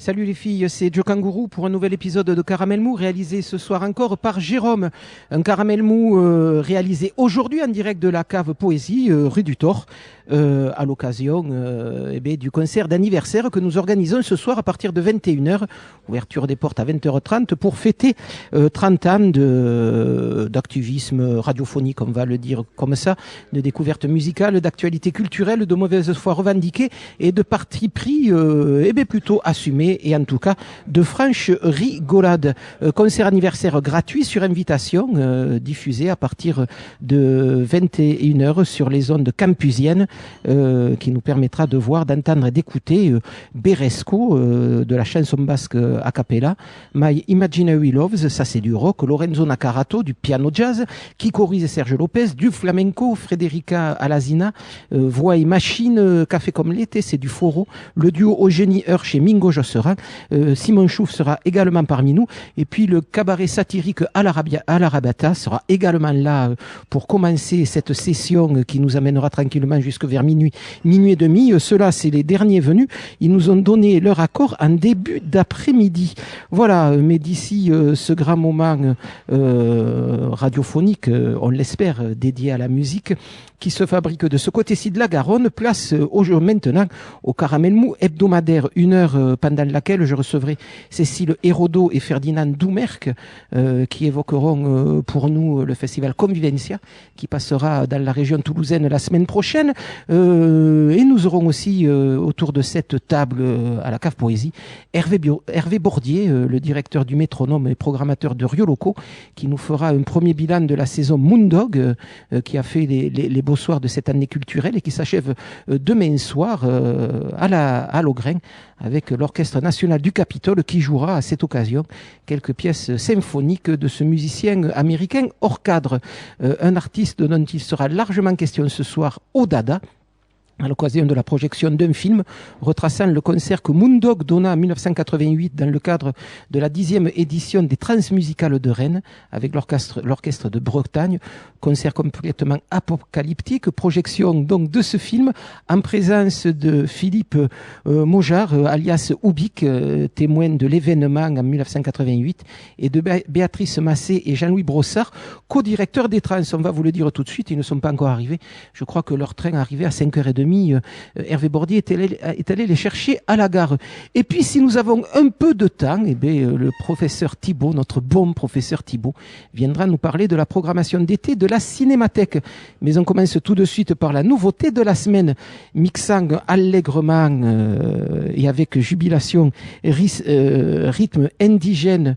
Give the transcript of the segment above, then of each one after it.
Salut les filles, c'est Joe Kangourou pour un nouvel épisode de Caramel Mou réalisé ce soir encore par Jérôme. Un Caramel Mou réalisé aujourd'hui en direct de la cave Poésie, rue du Thor, à l'occasion du concert d'anniversaire que nous organisons ce soir à partir de 21h, ouverture des portes à 20h30 pour fêter 30 ans d'activisme radiophonique, on va le dire comme ça, de découverte musicale, d'actualité culturelle, de mauvaise foi revendiquée et de parti pris plutôt assumé et en tout cas de franche rigolade. Concert anniversaire gratuit sur invitation, diffusé à partir de 21h sur les ondes campusiennes, qui nous permettra de voir, d'entendre et d'écouter Beresco de la chanson basque a cappella, My Imaginary Loves, ça c'est du rock, Lorenzo Nakarato du piano jazz, Kiko Ruiz et Serge Lopez du flamenco, Frederica Alazina, voix et machine, Café comme l'été, c'est du foro, le duo Eugénie Hirsch et Mingo Josserand, Simon Chouf sera également parmi nous, et puis le cabaret satirique à l'Arabata sera également là pour commencer cette session qui nous amènera tranquillement jusque vers minuit et demi. Ceux-là, c'est les derniers venus. Ils nous ont donné leur accord en début d'après-midi. Voilà, mais d'ici ce grand moment radiophonique, on l'espère, dédié à la musique, qui se fabrique de ce côté-ci de la Garonne, place maintenant au Caramel Mou hebdomadaire, une heure pendant laquelle je recevrai Cécile Hérodeau et Ferdinand Doumerc, qui évoqueront pour nous le festival Convivencia, qui passera dans la région toulousaine la semaine prochaine. Et nous aurons aussi autour de cette table à la cave Poésie Hervé Bordier, le directeur du Métronome et programmateur de Rio Loco, qui nous fera un premier bilan de la saison Moondog, qui a fait les beaux soirs de cette année culturelle et qui s'achève demain soir à Logrin avec l'Orchestre National du Capitole qui jouera à cette occasion quelques pièces symphoniques de ce musicien américain hors cadre, un artiste dont il sera largement question ce soir au Dada, à l'occasion de la projection d'un film retraçant le concert que Moondog donna en 1988 dans le cadre de la 10e édition des Transmusicales de Rennes avec l'orchestre de Bretagne. Concert complètement apocalyptique, projection donc de ce film en présence de Philippe Mojar, alias Oubik, témoin de l'événement en 1988, et de Béatrice Massé et Jean-Louis Brossard, co-directeurs des Trans. On va vous le dire tout de suite, ils ne sont pas encore arrivés. Je crois que leur train arrivait à 5h30. Hervé Bordier est allé les chercher à la gare. Et puis, si nous avons un peu de temps, le professeur Thibault, notre bon professeur Thibault, viendra nous parler de la programmation d'été de la Cinémathèque. Mais on commence tout de suite par la nouveauté de la semaine, mixant allègrement et avec jubilation rythme indigène,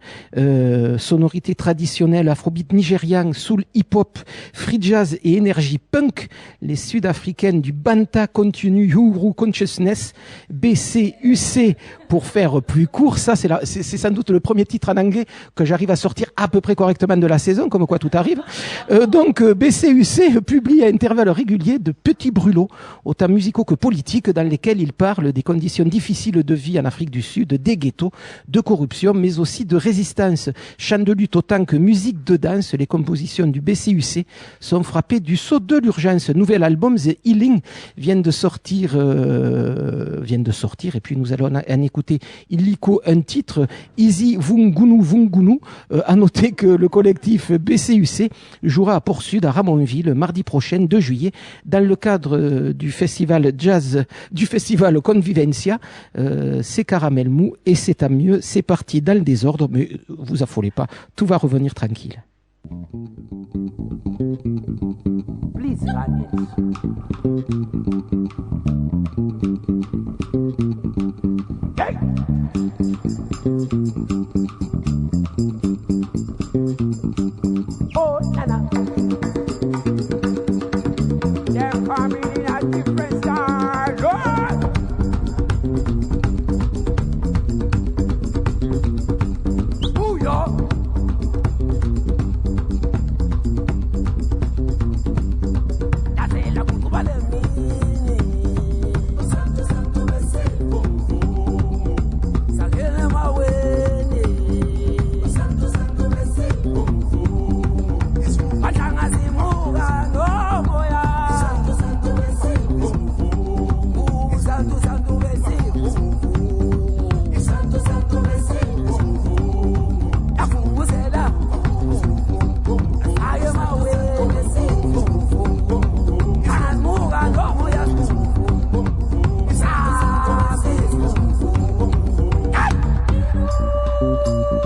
sonorité traditionnelle, afrobeat nigérian, soul hip-hop, free jazz et énergie punk, les Sud-Africaines du Banta Continue Uru Consciousness, BCUC pour faire plus court. Ça, c'est sans doute le premier titre en anglais que j'arrive à sortir à peu près correctement de la saison, comme quoi tout arrive. Donc, BCUC publie à intervalles réguliers de petits brûlots, autant musicaux que politiques, dans lesquels il parle des conditions difficiles de vie en Afrique du Sud, des ghettos, de corruption, mais aussi de résistance. Chant de lutte autant que musique de danse, les compositions du BCUC sont frappées du sceau de l'urgence. Nouvel album, The Healing, vient de sortir, et puis nous allons en écouter illico un titre, Easy Vungunu. À noter que le collectif BCUC jouera à Port-Sud, à Ramonville, mardi prochain, 2 juillet, dans le cadre du festival jazz, du festival Convivencia. C'est Caramel Mou et c'est tant mieux, c'est parti dans le désordre, mais vous affolez pas, tout va revenir tranquille. Please, hey. Oh, Nana. They're coming in a different style, Lord. Ooh, yeah. That's it, la cucuba de mí.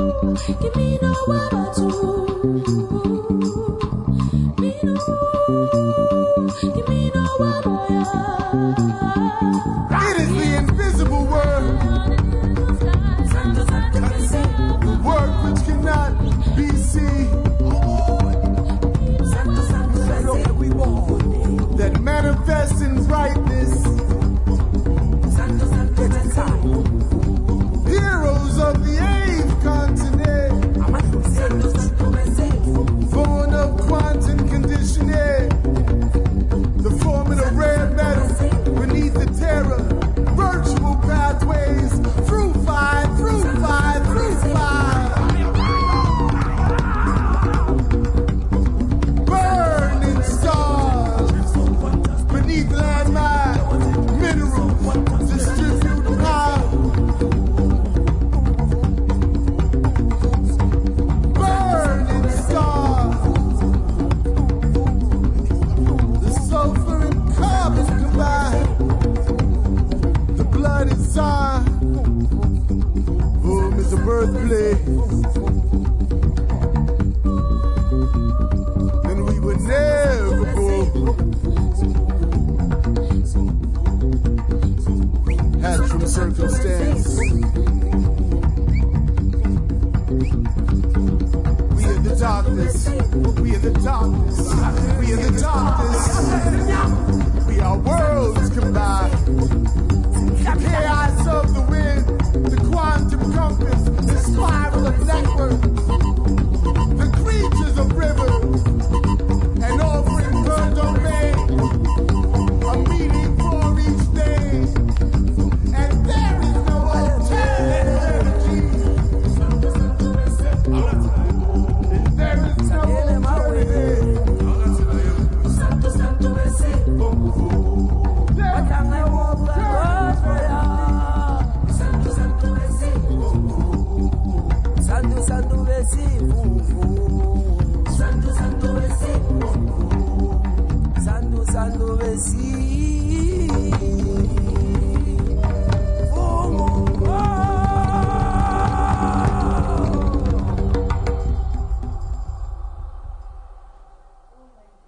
It is the invisible word, the word which cannot be seen, that manifests in brightness. Heroes of the eighth continent, born of quantum conditioning, the forming of red metal beneath the terror, virtual pathways through fire, through fire, through fire. Burning stars beneath landmine minerals, distribute power. Burning stars, the sulfur and carbon combine. The blood inside, home is a birthplace. And we were never born. Hatched from circumstance. We in the darkness. We in the darkness. We in the darkness. We are worlds combined. The chaos of the wind, the quantum compass, the spiral of network, the creatures of rivers, and offering per domain, a meaning for each day, and there is no alternative. There is no alternative.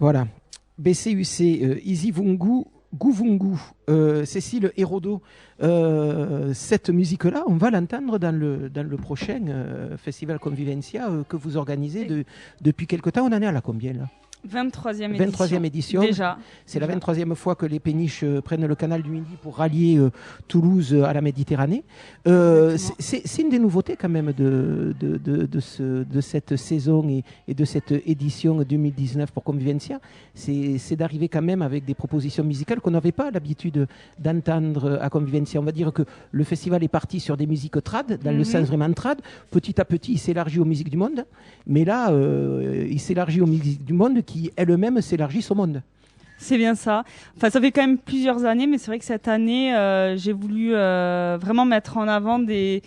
Voilà. BCUC, Izivungu, Guvungu, Cécile Hérodo. Cette musique-là, on va l'entendre dans le prochain Festival Convivencia que vous organisez depuis quelque temps. On en est à la combien là? 23e édition. Déjà. C'est la 23e fois que les péniches prennent le canal du Midi pour rallier Toulouse à la Méditerranée. C'est une des nouveautés quand même de cette saison et de cette édition 2019 pour Convivencia. C'est d'arriver quand même avec des propositions musicales qu'on n'avait pas l'habitude d'entendre à Convivencia. On va dire que le festival est parti sur des musiques trad, dans le sens vraiment trad. Petit à petit, il s'élargit aux musiques du monde. Mais là, il s'élargit aux musiques du monde qui elles-mêmes s'élargissent au monde. C'est bien ça. Enfin, ça fait quand même plusieurs années, mais c'est vrai que cette année, j'ai voulu vraiment mettre en avant des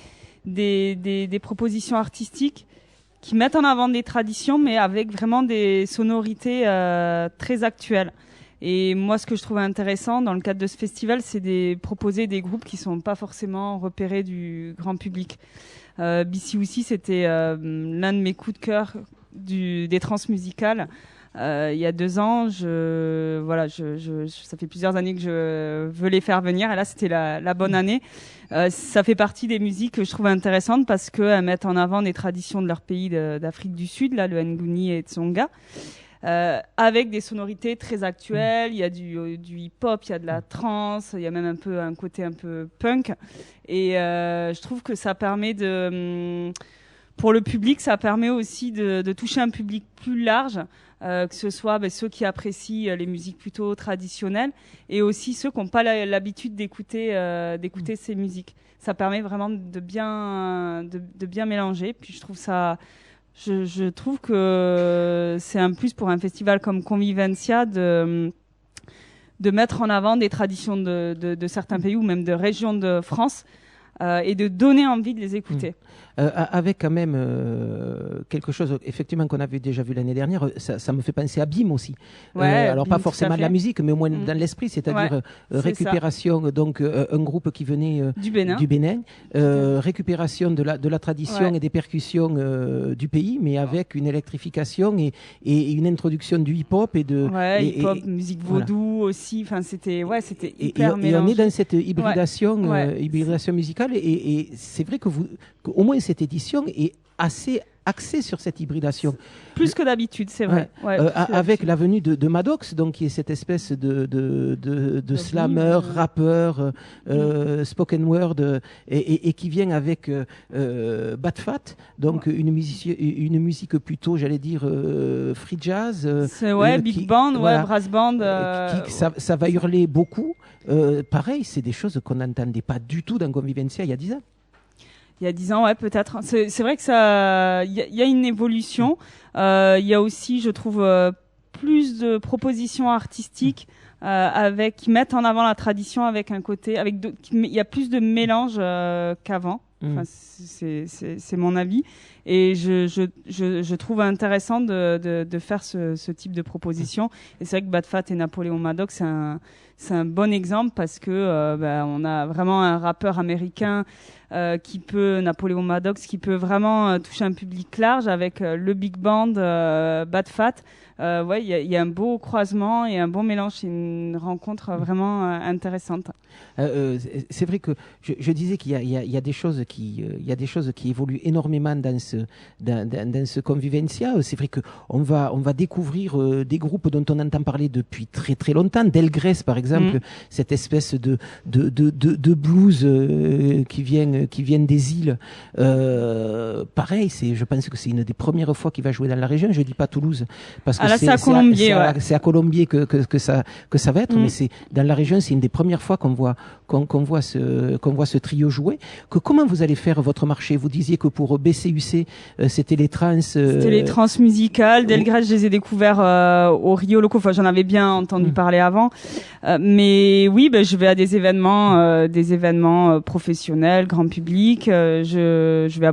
propositions artistiques qui mettent en avant des traditions, mais avec vraiment des sonorités très actuelles. Et moi, ce que je trouve intéressant dans le cadre de ce festival, c'est de proposer des groupes qui sont pas forcément repérés du grand public. BCUC, c'était l'un de mes coups de cœur des transmusicales. Il y a 2 ans, ça fait plusieurs années que je veux les faire venir, et là c'était la bonne année. Ça fait partie des musiques que je trouve intéressantes parce qu'elles mettent en avant des traditions de leur pays d'Afrique du Sud, là, le Nguni et Tsonga, avec des sonorités très actuelles. Il y a du hip-hop, il y a de la trance, il y a même un côté un peu punk, et je trouve que ça permet pour le public, ça permet aussi de toucher un public plus large. Que ce soit ceux qui apprécient les musiques plutôt traditionnelles et aussi ceux qui n'ont pas l'habitude d'écouter ces musiques. Ça permet vraiment de bien mélanger. Puis je trouve que c'est un plus pour un festival comme Convivencia de mettre en avant des traditions de certains pays ou même de régions de France et de donner envie de les écouter. avec quand même quelque chose effectivement qu'on avait déjà vu l'année dernière. Ça me fait penser à BIM aussi. Alors pas forcément de la musique, mais au moins dans l'esprit, c'est-à-dire récupération. Donc un groupe qui venait du Bénin, récupération de la tradition et des percussions du pays, mais avec une électrification et une introduction du hip-hop et de hip-hop, musique vaudou aussi. Enfin, c'était hyper mélangé. Et on est dans cette hybridation musicale et c'est vrai qu'au moins cette édition est assez axée sur cette hybridation. Plus que d'habitude, c'est vrai. Avec la venue de Maddox, donc qui est cette espèce de slammer, rappeur, spoken word, et qui vient avec Bad Fat, donc une musique plutôt, j'allais dire, free jazz. Big band, brass band. Ça va hurler beaucoup. Pareil, c'est des choses qu'on n'entendait pas du tout dans Convivencia il y a 10 ans. Il y a 10 ans, ouais, peut-être. C'est vrai que ça, il y a une évolution. Il y a aussi, je trouve, plus de propositions artistiques qui mettent en avant la tradition avec un côté, il y a plus de mélange qu'avant. Enfin, c'est mon avis. Et je trouve intéressant de faire ce type de proposition. Et c'est vrai que Bad Fat et Napoléon Maddox, c'est un bon exemple parce que on a vraiment un rappeur américain Napoléon Maddox, qui peut vraiment toucher un public large avec le big band, Bad Fat. Il y a un beau croisement et un bon mélange. C'est une rencontre vraiment intéressante. C'est vrai que je disais qu'il y a des choses qui évoluent énormément dans ce Convivencia. C'est vrai que on va découvrir des groupes dont on entend parler depuis très très longtemps. Delgrès par exemple, cette espèce de blues qui viennent des îles. Pareil, je pense que c'est une des premières fois qu'il va jouer dans la région. Je dis pas Toulouse parce que c'est à Colombier. C'est à Colombier que ça va être, mais c'est dans la région, c'est une des premières fois qu'on voit ce trio jouer. Comment vous allez faire votre marché? Vous disiez que pour BCUC, c'était les trans. C'était les trans musicales. Delgrès, je les ai découverts au Rio Loco. Enfin, j'en avais bien entendu parler avant, mais oui, je vais à des événements professionnels, grand public. Je vais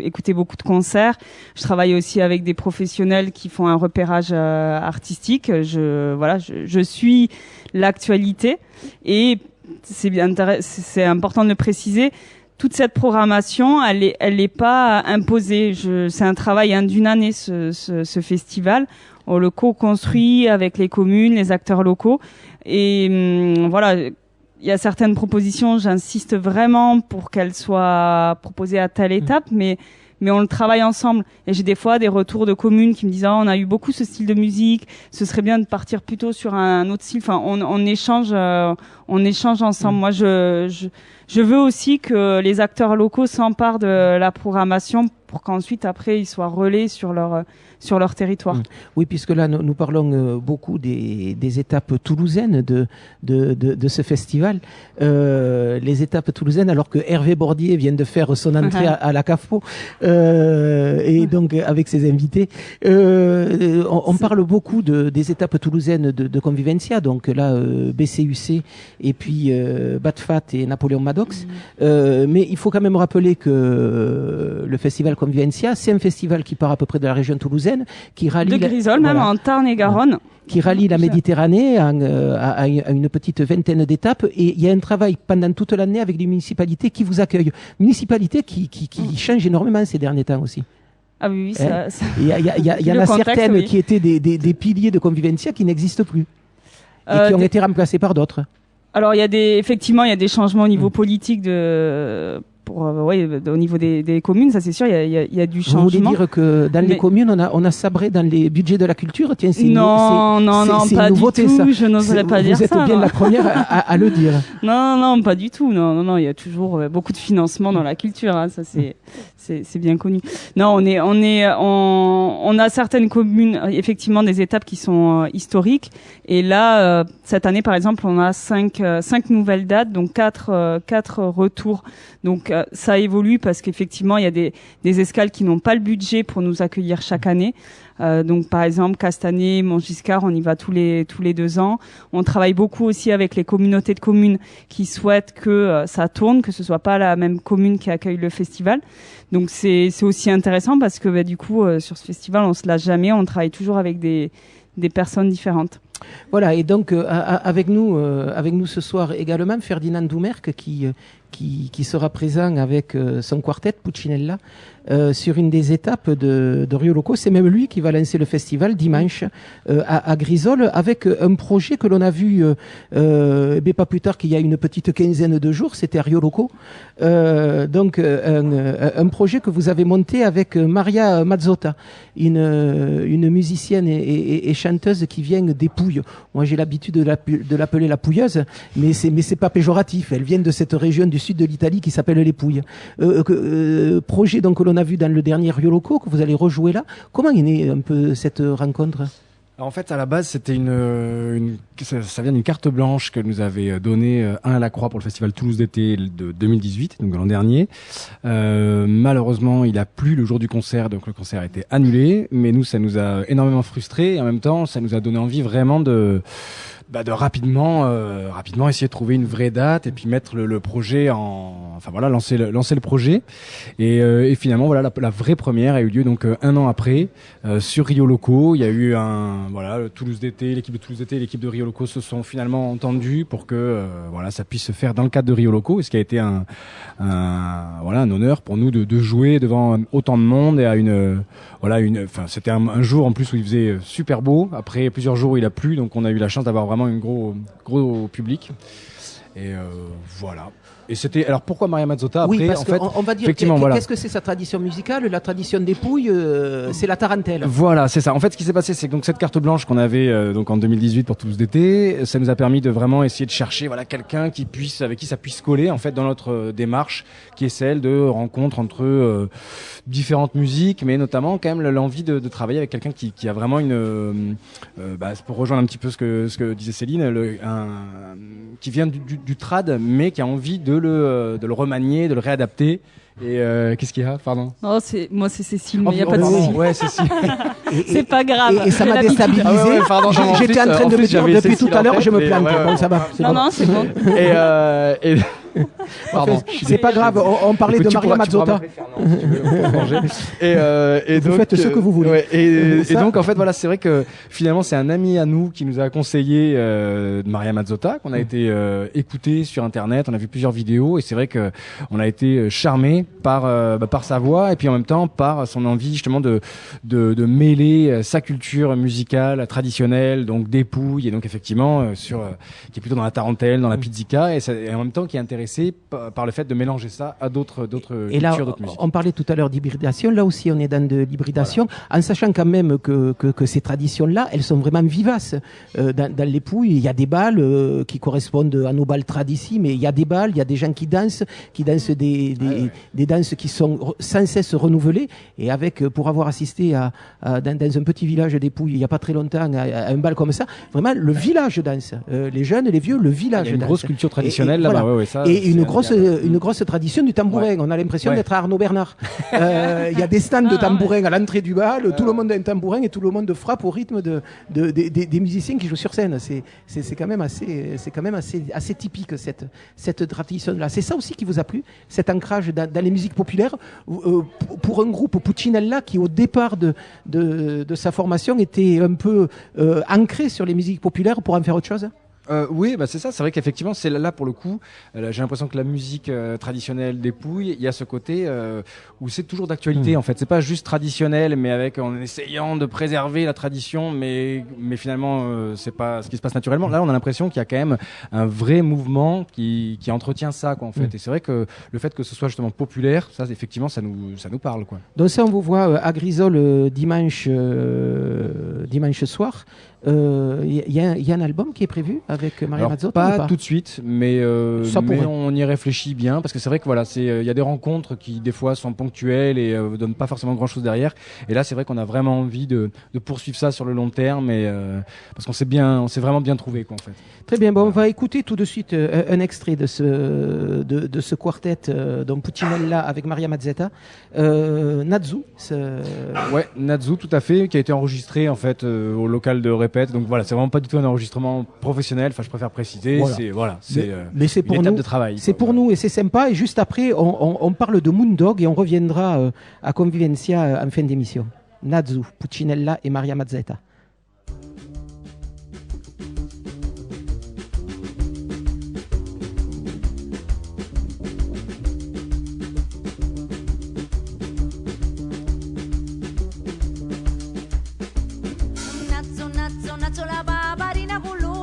écouter beaucoup de concerts. Je travaille aussi avec des professionnels qui font un repérage artistique. Je suis l'actualité et c'est important de le préciser. Toute cette programmation, elle est pas imposée. C'est un travail d'une année ce festival. On le co-construit avec les communes, les acteurs locaux et il y a certaines propositions, j'insiste vraiment pour qu'elles soient proposées à telle étape, mais on le travaille ensemble. Et j'ai des fois des retours de communes qui me disent on a eu beaucoup ce style de musique, ce serait bien de partir plutôt sur un autre style. Enfin, on échange ensemble. Moi, je veux aussi que les acteurs locaux s'emparent de la programmation pour qu'ensuite après ils soient relais sur leur territoire. Oui, puisque là nous parlons beaucoup des étapes toulousaines de ce festival. Les étapes toulousaines, alors que Hervé Bordier vient de faire son entrée à la CAFPO et donc avec ses invités, on parle beaucoup des étapes toulousaines de Convivencia. Donc là, BCUC et puis Bad Fat et Napoléon Maddox. Mais il faut quand même rappeler que le festival Convivencia, c'est un festival qui part à peu près de la région toulousaine, qui rallie de Grisol, même en Tarn et Garonne, qui rallie la Méditerranée à une petite vingtaine d'étapes. Et il y a un travail pendant toute l'année avec les municipalités qui vous accueillent. Municipalités qui changent énormément ces derniers temps aussi. Ah oui, il y en a certaines qui étaient des piliers de Convivencia qui n'existent plus et qui ont été remplacés par d'autres. Alors effectivement il y a des changements au niveau politique au niveau des communes, ça c'est sûr, il y a du changement. Vous voulez dire que dans les communes, on a sabré dans les budgets de la culture? Tiens, non, pas du tout, ça. Je n'oserais pas dire ça. Vous êtes bien la première à le dire. Non, pas du tout. Non, il y a toujours beaucoup de financement dans la culture, hein, ça c'est bien connu. Non, on a certaines communes, effectivement, des étapes qui sont historiques. Et là, cette année, par exemple, on a 5 nouvelles dates, donc 4 retours. Donc ça évolue parce qu'effectivement il y a des escales qui n'ont pas le budget pour nous accueillir chaque année. Donc par exemple Castanet, Montgiscard, on y va tous les 2 ans. On travaille beaucoup aussi avec les communautés de communes qui souhaitent que ça tourne, que ce soit pas la même commune qui accueille le festival. Donc c'est aussi intéressant parce que du coup sur ce festival on se lâche jamais, on travaille toujours avec des personnes différentes. Voilà, et donc avec nous ce soir également Ferdinand Doumerc qui sera présent avec son quartet Puccinella sur une des étapes de Rio Loco. C'est même lui qui va lancer le festival dimanche à Grisol avec un projet que l'on a vu pas plus tard qu'il y a une petite quinzaine de jours, c'était à Rio Loco. Donc un projet que vous avez monté avec Maria Mazzotta, une musicienne et chanteuse qui vient des Pouilles. Moi j'ai l'habitude de l'appeler la Pouilleuse, mais c'est pas péjoratif. Elle vient de cette région du sud de l'Italie qui s'appelle les Pouilles. Projet donc que l'on a vu dans le dernier Rio Loco, que vous allez rejouer là. Comment est née un peu cette rencontre ? Alors en fait, à la base, c'était ça vient d'une carte blanche que nous avait donnée Alain Lacroix pour le festival Toulouse d'été de 2018, donc de l'an dernier. Malheureusement, il a plu le jour du concert, donc le concert a été annulé. Mais nous, ça nous a énormément frustrés et en même temps, ça nous a donné envie vraiment de rapidement essayer de trouver une vraie date et puis mettre le projet lancer le projet et finalement voilà la vraie première a eu lieu donc 1 an après sur Rio Loco. Il y a eu le Toulouse d'été, l'équipe de Toulouse d'été et l'équipe de Rio Loco se sont finalement entendus pour que ça puisse se faire dans le cadre de Rio Loco, et ce qui a été un honneur pour nous de jouer devant autant de monde et à c'était un jour en plus où il faisait super beau. Après plusieurs jours où il a plu, donc on a eu la chance d'avoir vraiment un gros public. Et voilà. Et c'était alors pourquoi Maria Mazzotta après, oui, parce en fait, on va dire effectivement, qu'est-ce que c'est sa tradition musicale, la tradition des Pouilles, c'est la tarentelle. Voilà, c'est ça. En fait, ce qui s'est passé, c'est que donc cette carte blanche qu'on avait donc en 2018 pour Toulouse d'été, ça nous a permis de vraiment essayer de chercher quelqu'un avec qui ça puisse coller en fait dans notre démarche, qui est celle de rencontre entre différentes musiques, mais notamment quand même l'envie de travailler avec quelqu'un qui a vraiment pour rejoindre un petit peu ce que disait Céline, qui vient du trad, mais qui a envie de le remanier, de le réadapter. Et qu'est-ce qu'il y a, pardon? Oh, c'est Cécile, mais il n'y a pas de souci. Ouais, Cécile. C'est pas grave. Et ça m'a déstabilisé. Ah ouais, pardon, j'étais en train de me dire depuis tout à l'heure, je me plante. Bon, ça va. Non, c'est bon. Pardon. C'est pas grave. On parlait de Maria Mazzotta. Et vous donc, faites ce que vous voulez. Ouais, et donc en fait c'est vrai que finalement c'est un ami à nous qui nous a conseillé Maria Mazzotta, qu'on a été écouté sur internet, on a vu plusieurs vidéos et c'est vrai que on a été charmé par sa voix et puis en même temps par son envie justement de mêler sa culture musicale traditionnelle, donc des Pouilles, et donc effectivement qui est plutôt dans la tarentelle, dans la pizzica, et en même temps qui est intéressé par le fait de mélanger ça à d'autres et là, cultures, d'autres musiques. On parlait tout à l'heure d'hybridation. Là aussi, on est dans de l'hybridation, en sachant quand même que ces traditions-là, elles sont vraiment vivaces. Dans les Pouilles, il y a des bals qui correspondent à nos bals trad ici, mais il y a des bals, il y a des gens qui dansent des danses qui sont sans cesse renouvelées. Et pour avoir assisté dans un petit village des Pouilles, il n'y a pas très longtemps, à un bal comme ça, vraiment, le village danse. Les jeunes, les vieux, le village danse. Il y a une grosse culture traditionnelle là-bas. Voilà. Et une grosse tradition du tambourin. On a l'impression d'être à Arnaud Bernard. Il y a des stands de tambourin à l'entrée du bal. Tout le monde a un tambourin et tout le monde frappe au rythme des musiciens qui jouent sur scène. C'est quand même assez typique cette tradition-là. C'est ça aussi qui vous a plu, cet ancrage dans les musiques populaires pour un groupe Puccinella qui au départ de sa formation était un peu ancré sur les musiques populaires pour en faire autre chose. Oui, c'est ça. C'est vrai qu'effectivement, c'est là pour le coup. J'ai l'impression que la musique traditionnelle des Pouilles, il y a ce côté où c'est toujours d'actualité. En fait, c'est pas juste traditionnel, mais en essayant de préserver la tradition, mais finalement, c'est pas ce qui se passe naturellement. Là, on a l'impression qu'il y a quand même un vrai mouvement qui entretient ça, quoi, en fait. Et c'est vrai que le fait que ce soit justement populaire, ça, effectivement, ça nous parle, quoi. Donc ça, on vous voit à Grisol dimanche soir. Il y a un album qui est prévu avec Maria Alors, Mazzotta ou pas tout de suite, mais Ça pourrait. on y réfléchit bien parce que c'est vrai que voilà, il y a des rencontres qui des fois sont ponctuelles et donnent pas forcément grand chose derrière. Et là, c'est vrai qu'on a vraiment envie de poursuivre ça sur le long terme, parce qu'on s'est vraiment bien trouvé quoi en fait. Très bien, bon, on va écouter tout de suite un extrait de ce quartet donc Puccinella avec Maria Mazzotta, Nazu. Ouais, Nazu, tout à fait, qui a été enregistré en fait au local de répète. Donc voilà, c'est vraiment pas du tout un enregistrement professionnel. Enfin, je préfère préciser. Voilà. C'est Mais c'est pour une étape nous, de travail. c'est pour nous et c'est sympa. Et juste après, on parle de Moondog et on reviendra à Convivencia en fin d'émission. Nazu, Puccinella et Maria Mazzotta. Nazzo la barbarina con lui.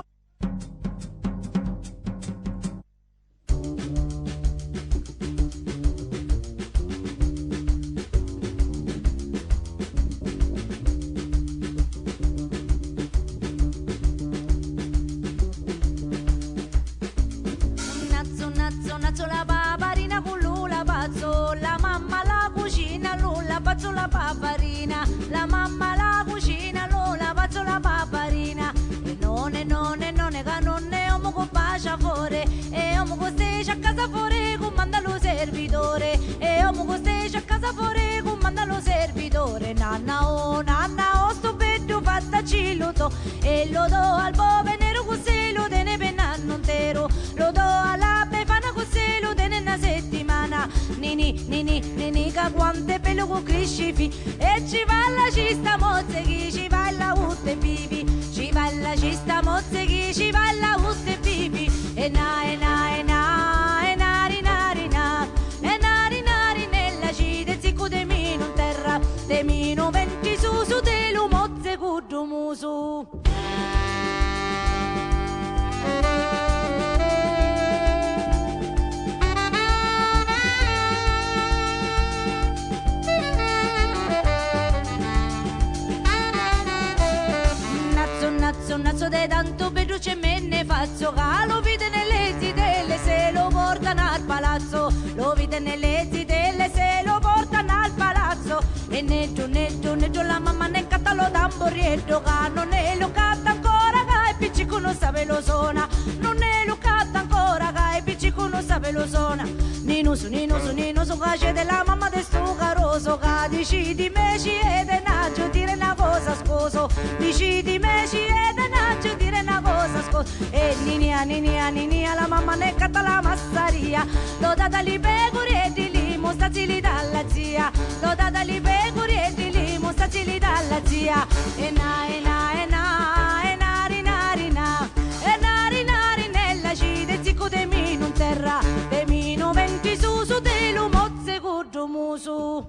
Nazzo la barbarina con lui, la pazzo, la mamma la cucina, lui la pazzo la barbarina, la mamma la cucina, lui la pazzo la barbarina. E non che non ne amo con bacia fuori, e amo con stece a casa fuori, comanda lo servitore, e amo con stece a casa fuori, comanda lo servitore. Nanna oh, sto petto fatta ciluto, e lo do al bove nero così lo tene per l'anno intero, lo do alla befana così lo tene una settimana. Nini, che quante pelo con crescifi, e ci va la cista mozze chi ci va la utte bibi, ci va la cista mozze chi ci va la utte bibi. E na rinari nella cide zicco de mino in terra, de mino venti su de lo mozze cuddo musu. Nazzo de tanto peduce me ne faccio, che lo vide nelle zitelle se lo portano al palazzo, lo vide nelle zitelle se lo portano al palazzo. E netto la mamma ne catta lo tamburietto, che non ne lo catta ancora, che il piccico non sa lo suona, non ne lo catta ancora, che il piccico non sa lo suona. Ninuso, che c'è della mamma de sto caroso, che dici di me ci è denaggio, dire una cosa scuso, dici di me ci è denaggio, dire una cosa scuso. E ninia, la mamma ne catta la massaria, lo data li pecori li mostacili dalla zia, lo data li pecori li mostacili dalla zia. E rinari nella cide zicco de mino in terra, de mino venti su de lo mozze cuddo musu.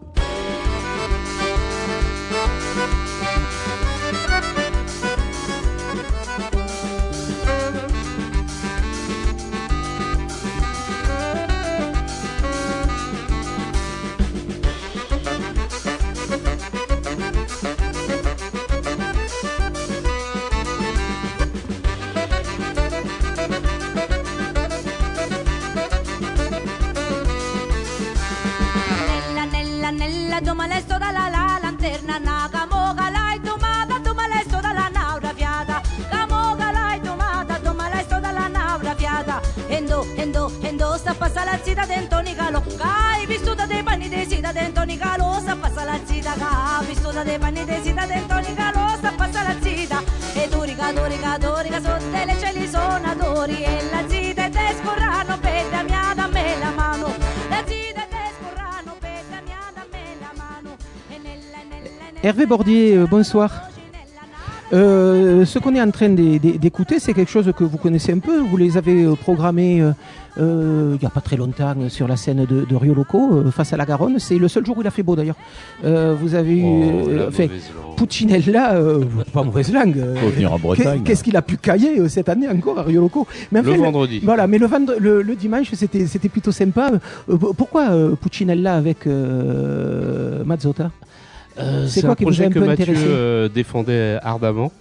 Nella tu malesto dalla lanterna, na camoga l'hai tomata, tu malesto dalla naura fiata, camoga l'hai tomata, tu malesto dalla naura fiata. Endo, sta passa la zita dentro Nicalo, che hai vissuta dei panni di sita dentro Nicalo, sta passa la zita, che hai vissuta dei panni di sita dentro Nicalo, sta passa la zita. E dorica, sotto le cieli sonatori, e la zita e te scorrano per da mia da me la mano, la zita e te scorrano per da mia da me la mano. Hervé Bordier, bonsoir. Ce qu'on est en train d'écouter, c'est quelque chose que vous connaissez un peu. Vous les avez programmés il n'y a pas très longtemps sur la scène de Rio Loco, face à la Garonne. C'est le seul jour où il a fait beau d'ailleurs. Vous avez eu Puccinella, pas mauvaise langue. Faut venir en Bretagne. Qu'est-ce qu'il a pu cailler cette année encore à Rio Loco? Mais le vendredi. Voilà, mais le dimanche, c'était plutôt sympa. Pourquoi Puccinella avec Mazzotta? C'est C'est quoi un qui vous a projet un que peu Mathieu intéressé défendait ardemment.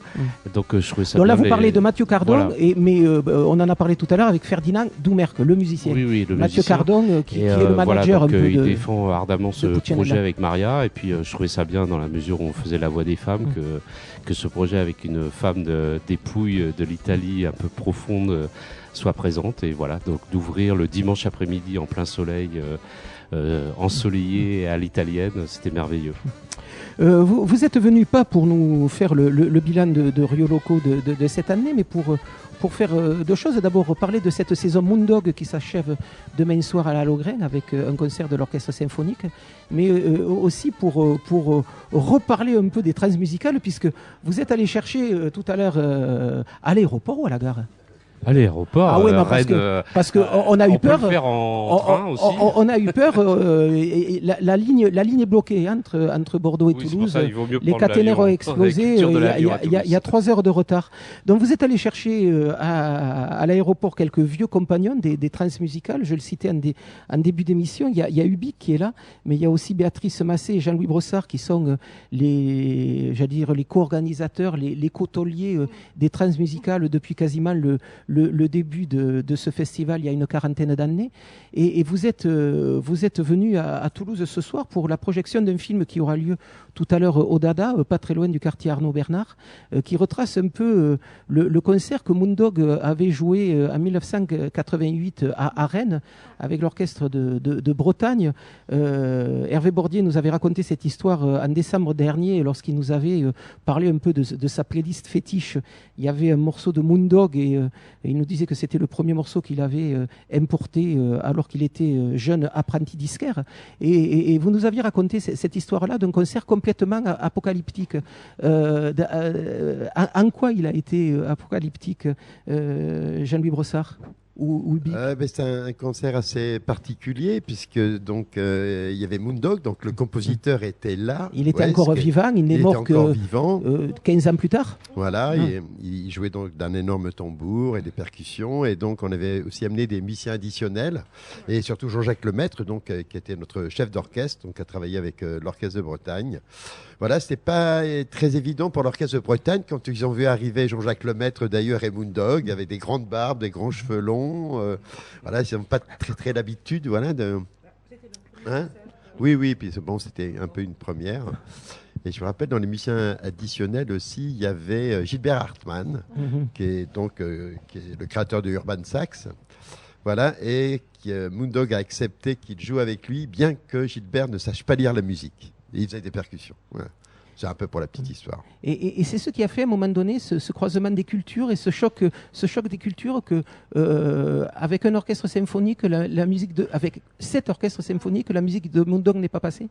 Donc je trouvais ça Donc là, bien, vous parlez de Mathieu Cardon, Voilà. mais on en a parlé tout à l'heure avec Ferdinand Doumerc, le musicien. Oui, le Mathieu musicien. Cardon, qui est le voilà, manager donc, un peu il de... défend ardemment ce Puccianella. projet avec Maria, et puis je trouvais ça bien dans la mesure où on faisait la voix des femmes, que ce projet avec une femme dépouille de l'Italie un peu profonde soit présente, et voilà, donc d'ouvrir le dimanche après-midi en plein soleil, ensoleillé à l'italienne, c'était merveilleux. Vous êtes venu pas pour nous faire le bilan de Rio Loco de cette année, mais pour faire deux choses. D'abord, parler de cette saison Moondog qui s'achève demain soir à la Logren avec un concert de l'orchestre symphonique, mais aussi pour reparler un peu des trans musicales, puisque vous êtes allé chercher tout à l'heure à l'aéroport ou à la gare. À l'aéroport, Ah ouais, non, Rennes, parce que on a eu on peut peur. le faire en train aussi. On a eu peur. Et la ligne est bloquée entre Bordeaux et Oui, c'est Toulouse. pour ça, il vaut mieux Les prendre caténaires ont l'avion. explosé. La culture de l'avion à Il y a Toulouse. 3 heures de retard. Donc vous êtes allé chercher à l'aéroport quelques vieux compagnons des trans musicales. Je le citais en début d'émission. Il y a Ubique qui est là, mais il y a aussi Béatrice Massé et Jean-Louis Brossard qui sont les co-organisateurs, les co-tauliers des trans musicales depuis quasiment le début de ce festival il y a une quarantaine d'années. Et vous êtes venu à Toulouse ce soir pour la projection d'un film qui aura lieu tout à l'heure au Dada, pas très loin du quartier Arnaud Bernard, qui retrace un peu le concert que Moondog avait joué en 1988 à Rennes avec l'orchestre de Bretagne. Hervé Bordier nous avait raconté cette histoire en décembre dernier lorsqu'il nous avait parlé un peu de sa playlist fétiche. Il y avait un morceau de Moondog et il nous disait que c'était le premier morceau qu'il avait importé alors qu'il était jeune apprenti disquaire. Et vous nous aviez raconté cette histoire-là d'un concert complètement apocalyptique. En quoi il a été apocalyptique, Jean-Louis Brossard ou Ubique? C'est un concert assez particulier puisque donc il y avait Moondog, donc le compositeur était là. Il était encore vivant, il n'est mort que vivant. 15 ans plus tard. Voilà, et il jouait donc d'un énorme tambour et des percussions, et donc on avait aussi amené des musiciens additionnels, et surtout Jean-Jacques Lemaître, donc qui était notre chef d'orchestre, donc a travaillé avec l'orchestre de Bretagne. Voilà, c'était pas très évident pour l'orchestre de Bretagne quand ils ont vu arriver Jean-Jacques Lemaître d'ailleurs et Moondog avec des grandes barbes, des grands cheveux longs. Voilà, ils n'ont pas très l'habitude, voilà. Oui, puis bon, c'était un peu une première. Et je me rappelle, dans les musiciens additionnels aussi, il y avait Gilbert Hartmann, qui est le créateur de Urban Sax. Voilà, et Moondog a accepté qu'il joue avec lui, bien que Gilbert ne sache pas lire la musique. Et il faisait des percussions. Voilà. C'est un peu pour la petite histoire. Et c'est ce qui a fait à un moment donné ce croisement des cultures et ce choc des cultures que avec un orchestre symphonique, la musique avec cet orchestre symphonique, la musique de Moondog n'est pas passée.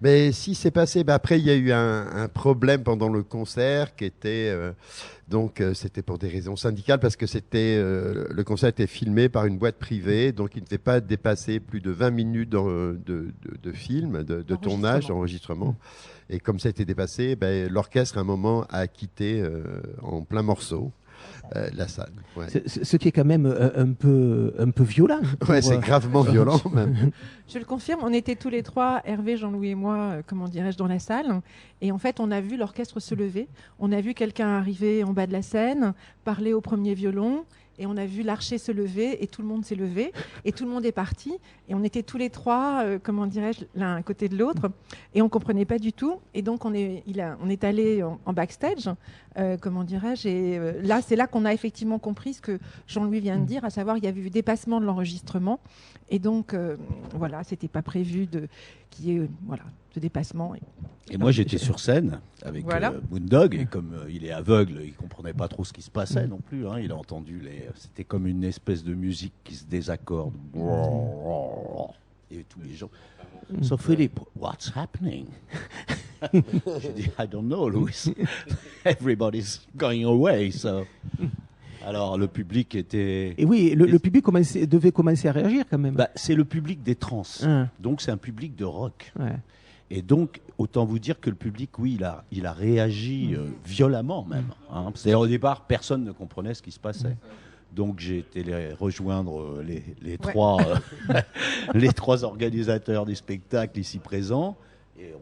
Mais si c'est passé, après il y a eu un problème pendant le concert qui était c'était pour des raisons syndicales parce que le concert était filmé par une boîte privée, donc il ne devait pas dépasser plus de 20 minutes de film, de tournage, d'enregistrement. Et comme ça a été dépassé, l'orchestre à un moment a quitté en plein morceau la salle. Ouais. Ce qui est quand même un peu violent. Ouais, c'est gravement violent même. Je le confirme, on était tous les trois, Hervé, Jean-Louis et moi, dans la salle. Et en fait, on a vu l'orchestre se lever. On a vu quelqu'un arriver en bas de la scène, parler au premier violon. Et on a vu l'archer se lever et tout le monde s'est levé et tout le monde est parti. Et on était tous les trois, l'un à côté de l'autre. Et on ne comprenait pas du tout. Et donc, on est allé en backstage, Et là, c'est là qu'on a effectivement compris ce que Jean-Louis vient de dire, à savoir qu'il y avait eu dépassement de l'enregistrement. Et donc, c'était pas prévu qu'il y ait ce dépassement. Et moi, j'étais sur scène avec Moondog, et comme il est aveugle, il comprenait pas trop ce qui se passait non plus. Hein. Il a entendu c'était comme une espèce de musique qui se désaccorde. Et tous les gens. So Philippe, what's happening? J'ai dit, I don't know, Louis. Everybody's going away. So. Alors le public était. Et oui, le public devait commencer à réagir quand même. C'est le public des trans, donc c'est un public de rock. Ouais. Et donc, autant vous dire que le public, oui, il a réagi violemment même. Hein. C'est-à-dire au départ, personne ne comprenait ce qui se passait. Donc j'ai été rejoindre les trois organisateurs du spectacle ici présents. Et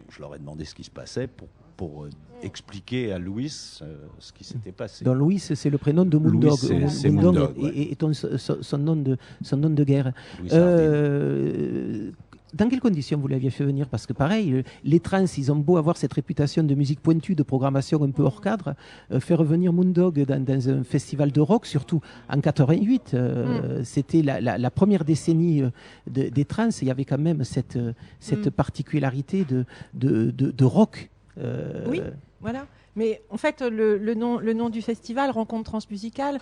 je leur ai demandé ce qui se passait pour expliquer à Louis ce qui s'était passé. Donc Louis, c'est le prénom de Moondog. Louis, c'est Moondog, et son nom de guerre. Louis Hardin. Dans quelles conditions vous l'aviez fait venir? Parce que pareil, les trans, ils ont beau avoir cette réputation de musique pointue, de programmation un peu hors cadre, faire venir Moondog dans un festival de rock, surtout en 88, c'était la première décennie des trans, il y avait quand même cette particularité de rock. Oui, voilà. Mais en fait, le nom du festival, Rencontre Transmusicale,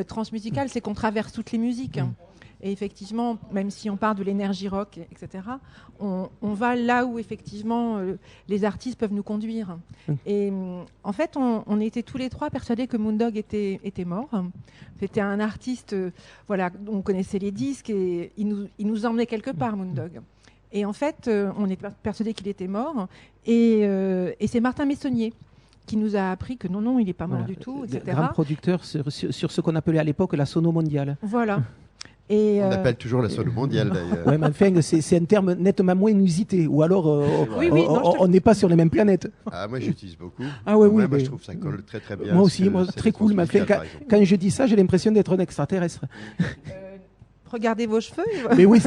Transmusicale, c'est qu'on traverse toutes les musiques. Et effectivement, même si on parle de l'énergie rock, etc., on va là où effectivement les artistes peuvent nous conduire. Et en fait, on était tous les trois persuadés que Moondog était mort. C'était un artiste, voilà, on connaissait les disques et il nous emmenait quelque part, Moondog. Et en fait, on est persuadé qu'il était mort. Et c'est Martin Messonnier qui nous a appris que non, il n'est pas mort du tout, etc. Grand producteur sur ce qu'on appelait à l'époque la sono mondiale. Voilà. Et on appelle toujours la sono mondiale d'ailleurs. Oui, mais enfin, c'est un terme nettement moins inusité. Ou alors, on n'est pas sur les mêmes planètes. Ah, moi, j'utilise beaucoup. Ah ouais, oui, moi, je trouve ça colle très très bien. Moi aussi, très cool. Mais enfin, quand je dis ça, j'ai l'impression d'être un extraterrestre. Regardez vos cheveux. Mais oui,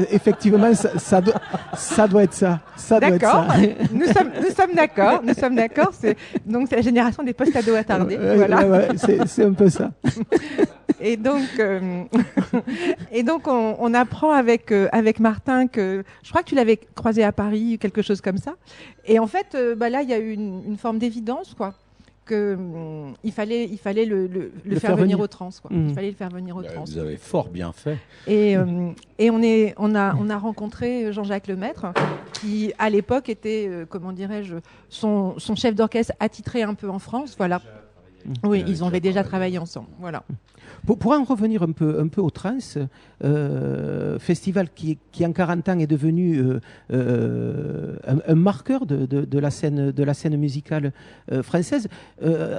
effectivement, ça doit être ça. D'accord. Nous sommes d'accord. Donc c'est la génération des post-ados attardés. Voilà. Ouais, c'est un peu ça. Et donc on apprend avec Martin que je crois que tu l'avais croisé à Paris, quelque chose comme ça. Et en fait, là, il y a eu une forme d'évidence, quoi. Il fallait le faire venir au trans, quoi. Il fallait le faire venir au trans. Vous avez fort bien fait. Et on a rencontré Jean-Jacques Lemaître, qui à l'époque était, comment dirais-je, son chef d'orchestre attitré un peu en France, voilà. Oui, ils avaient déjà travaillé ensemble, voilà. Pour en revenir un peu au trans, festival qui en 40 ans est devenu un marqueur de la scène musicale française,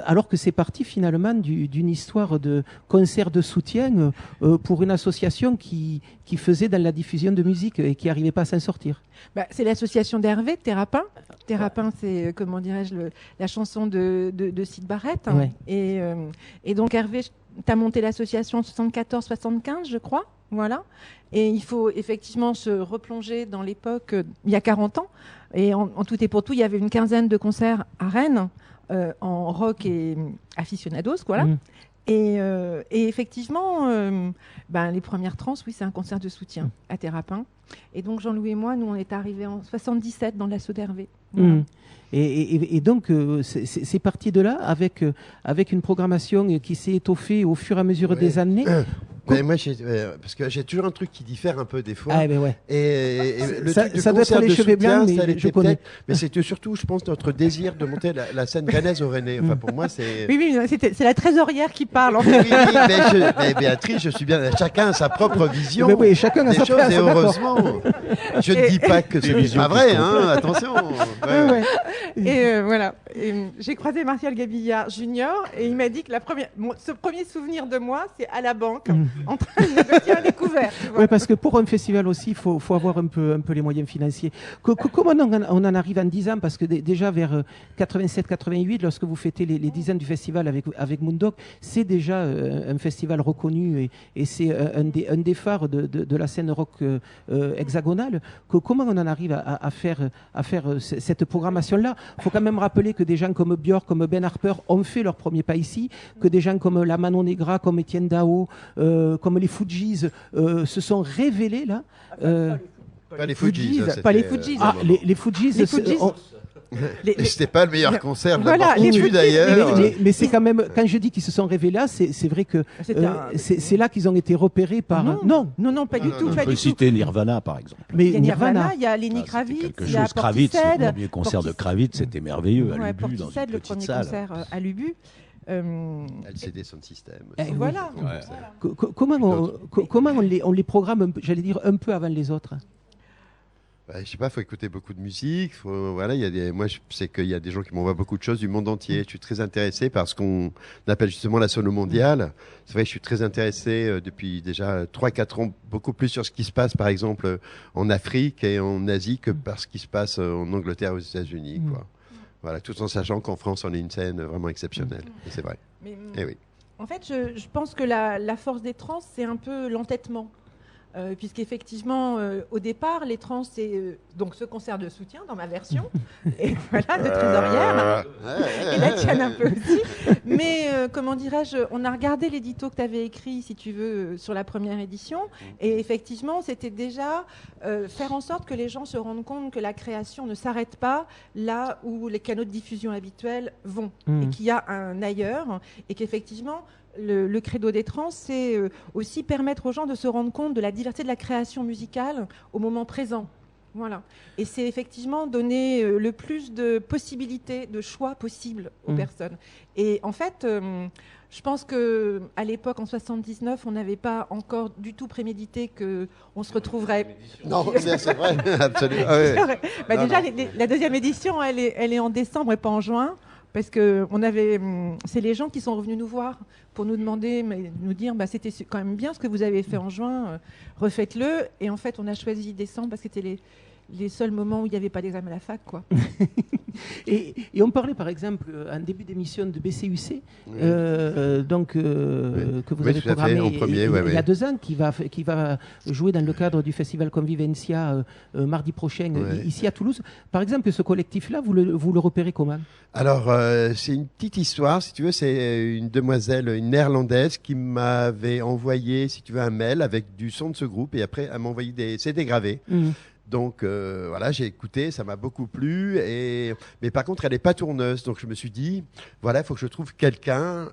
alors que c'est parti finalement d'une histoire de concert de soutien pour une association qui faisait dans la diffusion de musique et qui n'arrivait pas à s'en sortir. C'est l'association d'Hervé, Thérapin. Thérapin, c'est, comment dirais-je, la chanson de Syd Barrett. Ouais. Et donc Hervé, tu as monté l'association en 74-75, je crois. Voilà. Et il faut effectivement se replonger dans l'époque, il y a 40 ans. Et en tout et pour tout, il y avait une quinzaine de concerts à Rennes, en rock et aficionados, voilà. Et effectivement, les premières trans, oui, c'est un concert de soutien à Thérapin. Et donc Jean-Louis et moi, nous, on est arrivés en 77 dans l'assaut d'Hervé. Voilà. Et donc, c'est parti de là avec une programmation qui s'est étoffée au fur et à mesure des années. Moi, parce que j'ai toujours un truc qui diffère un peu des fois. Ah, ben ouais. Et le ça truc de doit être les cheveux blancs, mais je connais. Mais c'était surtout, je pense, notre désir de monter la scène rennaise au Rennais. Enfin, pour moi, c'est... Oui, c'est la trésorière qui parle. En fait. Oui, mais Béatrice, je suis bien... Chacun a sa propre vision oui, chacun a sa choses, et heureusement. Je ne dis pas que c'est pas vrai, hein, attention. Ouais. Et voilà. Et j'ai croisé Martial Gabillard Junior et il m'a dit que ce premier souvenir de moi, c'est à la banque, en train de négocier un découvert. Oui, parce que pour un festival aussi, il faut avoir un peu les moyens financiers. Comment on en arrive en 10 ans? Parce que déjà vers 87-88, lorsque vous fêtez les 10 ans du festival avec Moondog, c'est déjà un festival reconnu et c'est un des phares de la scène rock hexagonale. Comment on en arrive à faire cette programmation-là? Il faut quand même rappeler que des gens comme Björk, comme Ben Harper ont fait leur premier pas ici, que des gens comme la Manon Negra, comme Étienne Dao, comme les Fujis se sont révélés là. Pas les Fujis. Pas les Fujis. Les Fujis. C'était pas le meilleur concert de la Voilà, Bartitude d'ailleurs. Mais c'est quand même, quand je dis qu'ils se sont révélés là, c'est vrai que c'est là qu'ils ont été repérés par. Non, pas du tout. On peut citer Nirvana, par exemple. Mais il y a Nirvana, il y a Lenny Kravitz, il y a Kravitz, Portishead. le premier concert de Kravitz, c'était merveilleux à Lubu, dans une le petite premier salle. concert à Lubu. LCD Sound System. Voilà. Comment on les programme, j'allais dire, un peu avant les autres? Je sais pas, faut écouter beaucoup de musique. Voilà, moi, je sais qu'il y a des gens qui m'envoient beaucoup de choses du monde entier. Je suis très intéressé par ce qu'on appelle justement la sono mondiale. C'est vrai, je suis très intéressé depuis déjà 3-4 ans, beaucoup plus sur ce qui se passe, par exemple, en Afrique et en Asie que par ce qui se passe en Angleterre ou aux États-Unis, quoi. Voilà, tout en sachant qu'en France, on est une scène vraiment exceptionnelle. Et c'est vrai. Mais, Et oui. en fait, je pense que la force des trans, c'est un peu l'entêtement. Puisqu'effectivement, au départ, les trans, c'est donc ce concert de soutien dans ma version, et voilà, de trésorière, et la tienne un peu aussi. Mais comment dirais-je, on a regardé l'édito que tu avais écrit, si tu veux, sur la première édition, et effectivement, c'était déjà faire en sorte que les gens se rendent compte que la création ne s'arrête pas là où les canaux de diffusion habituels vont, et qu'il y a un ailleurs, et qu'effectivement, le credo des trans, c'est aussi permettre aux gens de se rendre compte de la diversité de la création musicale au moment présent. Voilà. Et c'est effectivement donner le plus de possibilités, de choix possibles aux personnes. Et en fait, je pense qu'à l'époque, en 79, on n'avait pas encore du tout prémédité qu'on se retrouverait... Non, c'est vrai, absolument. Ah, oui. Bah, déjà, la deuxième édition, elle est en décembre et pas en juin. Parce que c'est les gens qui sont revenus nous voir pour nous demander, nous dire, c'était quand même bien ce que vous avez fait en juin, refaites-le. Et en fait, on a choisi décembre parce que c'était les seuls moments où il n'y avait pas d'examen à la fac, quoi. Et on parlait par exemple en début d'émission de BCUC, que vous avez programmé il y a 2 ans, qui va jouer dans le cadre du festival Convivencia mardi prochain ici à Toulouse. Par exemple, ce collectif-là, vous le repérez comment? Alors, c'est une petite histoire, si tu veux. C'est une demoiselle, une néerlandaise, qui m'avait envoyé, si tu veux, un mail avec du son de ce groupe, et après, elle m'a envoyé des CD gravés. Donc voilà, j'ai écouté, ça m'a beaucoup plu. Mais par contre, elle n'est pas tourneuse. Donc je me suis dit, voilà, il faut que je trouve quelqu'un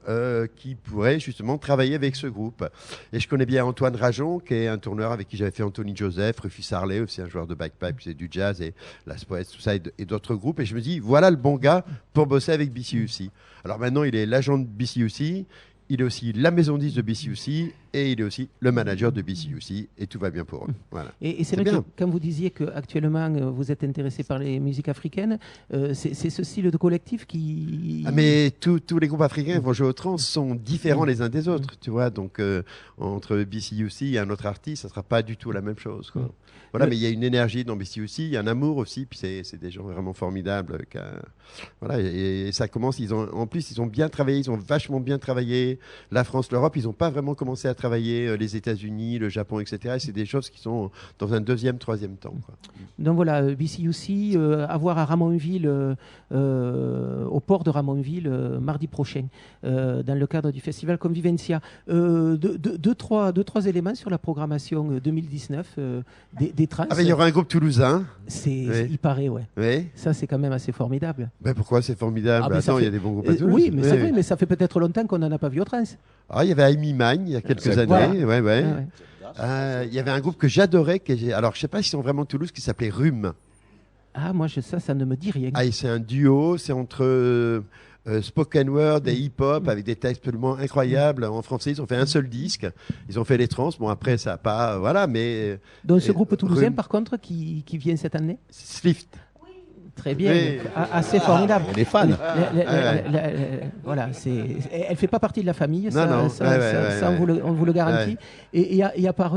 qui pourrait justement travailler avec ce groupe. Et je connais bien Antoine Rajon, qui est un tourneur avec qui j'avais fait Anthony Joseph, Rufus Harley, aussi un joueur de bagpipe, c'est du jazz, et Las Poets, tout ça, et d'autres groupes. Et je me dis, voilà le bon gars pour bosser avec BCUC. Alors maintenant, il est l'agent de BCUC. Il est aussi la maison 10 de BCUC et il est aussi le manager de BCUC et tout va bien pour eux. Voilà. Et c'est vrai que quand vous disiez qu'actuellement vous êtes intéressé par les musiques africaines, c'est ce style de collectif qui... mais tous les groupes africains qui vont jouer au trans sont différents les uns des autres, tu vois. Donc entre BCUC et un autre artiste, ça ne sera pas du tout la même chose, quoi. Voilà, mais il y a une énergie dans BCUC, il y a un amour aussi, puis c'est des gens vraiment formidables. Voilà, et ça commence, en plus ils ont bien travaillé, ils ont vachement bien travaillé. La France, l'Europe, ils n'ont pas vraiment commencé à travailler les États-Unis, le Japon, etc. Et c'est des choses qui sont dans un 2e, 3e temps, quoi. Donc voilà, BCUC, à voir à Ramonville, au port de Ramonville, mardi prochain, dans le cadre du festival Convivencia. Deux, trois éléments sur la programmation 2019 des trans. Ah, il y aura un groupe toulousain. Il paraît, ouais. Oui. Ça, c'est quand même assez formidable. Ben pourquoi c'est formidable? Attends, il y a des bons groupes à Toulouse. Oui, mais c'est vrai, mais ça fait peut-être longtemps qu'on n'en a pas vu au trans. Ah, il y avait Amy Magne il y a quelques années. Ouais. Il y avait un groupe que j'adorais. Alors, je ne sais pas s'ils sont vraiment de Toulouse, qui s'appelait Rhume. Ah, moi, ça ne me dit rien. Ah, et c'est un duo, c'est entre spoken word et hip-hop avec des textes absolument incroyables. En français, ils ont fait un seul disque. Ils ont fait les trans. Bon, après, ça n'a pas. Voilà, mais. Donc, ce groupe toulousain, par contre, qui vient cette année? Slift. Très bien, assez formidable. Les fans. Voilà, elle fait pas partie de la famille, non. On vous le garantit. Et il y a par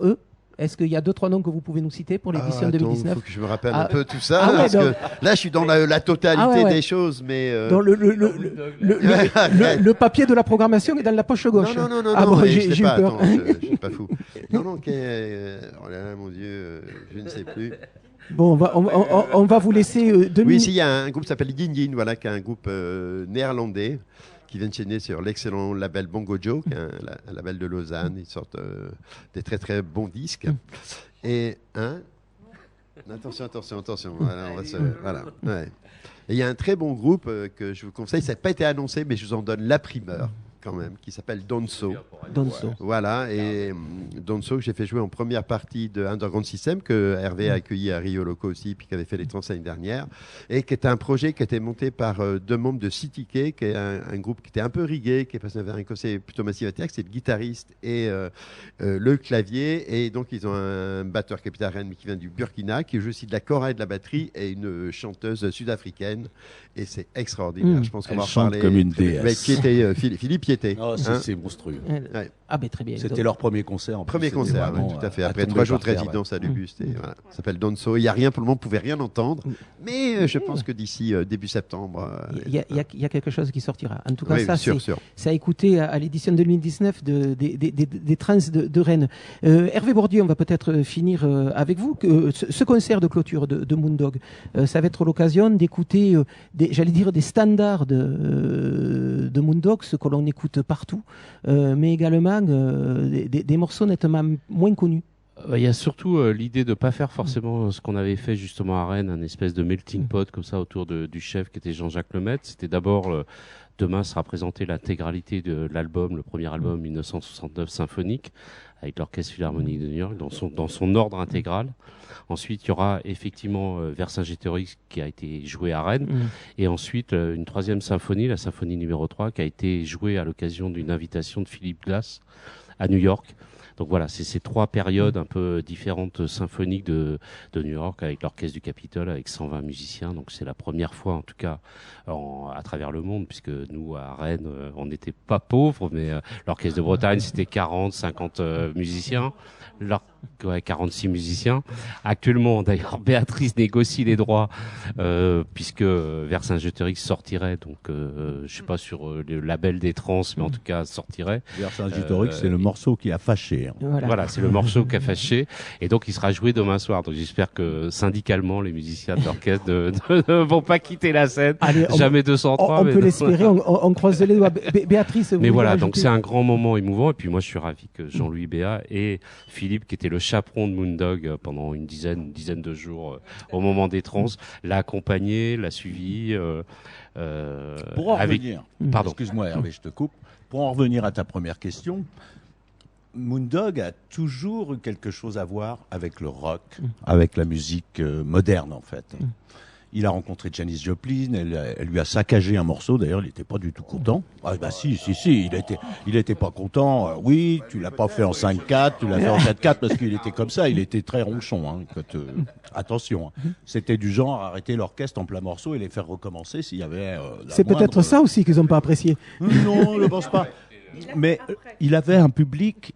eux, est-ce qu'il y a 2-3 noms que vous pouvez nous citer pour l'édition 2019? Il faut que je me rappelle un peu tout ça, parce que là, je suis dans la totalité des choses, mais... Donc le papier de la programmation est dans la poche gauche. Non, j'ai eu peur. Je suis pas fou. Non, oh là là, mon Dieu, je ne sais plus. Bon, on va vous laisser 2 minutes. Oui, il y a un groupe qui s'appelle Yin Yin, voilà, qui est un groupe néerlandais qui vient de chaîner sur l'excellent label Bongo Joe, qui est un label de Lausanne. Ils sortent des très très bons disques. Et attention. Voilà. Ouais. Et il y a un très bon groupe que je vous conseille. Ça n'a pas été annoncé, mais je vous en donne la primeur. quand même, qui s'appelle Donso. Donso. Voilà, et Donso que j'ai fait jouer en première partie de Underground System, que Hervé a accueilli à Rio Loco aussi, puis qui avait fait les trans l'année dernière, et qui était un projet qui était monté par deux membres de City K, qui est un groupe qui était un peu rigué, qui est passé vers un conseil plutôt massif à terre, c'est le guitariste et le clavier, et donc ils ont un batteur capitaine Rennes qui vient du Burkina, qui joue aussi de la kora et de la batterie, et une chanteuse sud-africaine, et c'est extraordinaire. Je pense qu'on Elle va en chante parler. comme une déesse. Mais qui était Philippe Piété. Oh, hein. c'est monstrueux. Ouais. Ah ben très bien. C'était leur premier concert. En plus, Premier c'était concert, vraiment, tout à fait. à Après tomber 3 jours de par terre, résidence à l'Auguste. Et voilà. Ça s'appelle Donso. Il n'y a rien pour le moment, vous ne pouvez rien entendre. Mais je pense que d'ici début septembre. Il y a quelque chose qui sortira. En tout cas, oui, ça, sûr. c'est à écouter à l'édition 2019 des trans de Rennes. Hervé Bourdieu, on va peut-être finir avec vous. Ce concert de clôture de Moondog, ça va être l'occasion d'écouter, j'allais dire, des standards de Moondog, ce que l'on écoute partout, mais également des morceaux nettement moins connus. Il y a surtout l'idée de pas faire forcément ce qu'on avait fait justement à Rennes, un espèce de melting pot comme ça autour du chef qui était Jean-Jacques Lemaitre. C'était d'abord demain sera présenté l'intégralité de l'album, le premier album 1969 symphonique avec l'Orchestre Philharmonique de New York dans son ordre intégral. Ensuite, il y aura effectivement Vercingétorix qui a été joué à Rennes. Et ensuite, une troisième symphonie, la symphonie numéro 3, qui a été jouée à l'occasion d'une invitation de Philippe Glass à New York. Donc voilà, c'est ces trois périodes un peu différentes symphoniques de New York avec l'Orchestre du Capitole, avec 120 musiciens. Donc c'est la première fois, en tout cas, à travers le monde, puisque nous, à Rennes, on n'était pas pauvres, mais l'Orchestre de Bretagne, c'était 40, 50 musiciens. 46 musiciens. Actuellement, d'ailleurs, Béatrice négocie les droits puisque Vercingétorix sortirait, donc je sais pas sur le label des trans, mais en tout cas sortirait. Vercingétorix, c'est le morceau qui a fâché. Hein. Voilà, c'est le morceau qui a fâché, et donc il sera joué demain soir. Donc j'espère que syndicalement, les musiciens de l'orchestre ne vont pas quitter la scène. Allez, jamais 203. On peut l'espérer. On croise les doigts. Béatrice. Mais voilà, donc c'est un grand moment émouvant, et puis moi je suis ravi que Jean-Louis Béat et Philippe, qui était le chaperon de Moondog pendant une dizaine de jours au moment des trans, l'a accompagné, l'a suivi. Pour en revenir, pardon. Excuse-moi Hervé, je te coupe. Pour en revenir à ta première question, Moondog a toujours eu quelque chose à voir avec le rock, avec la musique moderne en fait. Il a rencontré Janis Joplin, elle lui a saccagé un morceau, d'ailleurs il n'était pas du tout content. Ah bah si, il était pas content. Oui, tu l'as pas fait en 5/4, tu l'as fait en 4/4 parce qu'il était comme ça, il était très ronchon. Hein, attention, hein. C'était du genre arrêter l'orchestre en plein morceau et les faire recommencer s'il y avait... C'est peut-être ça aussi qu'ils n'ont pas apprécié. Non, je ne pense pas. Mais il avait un public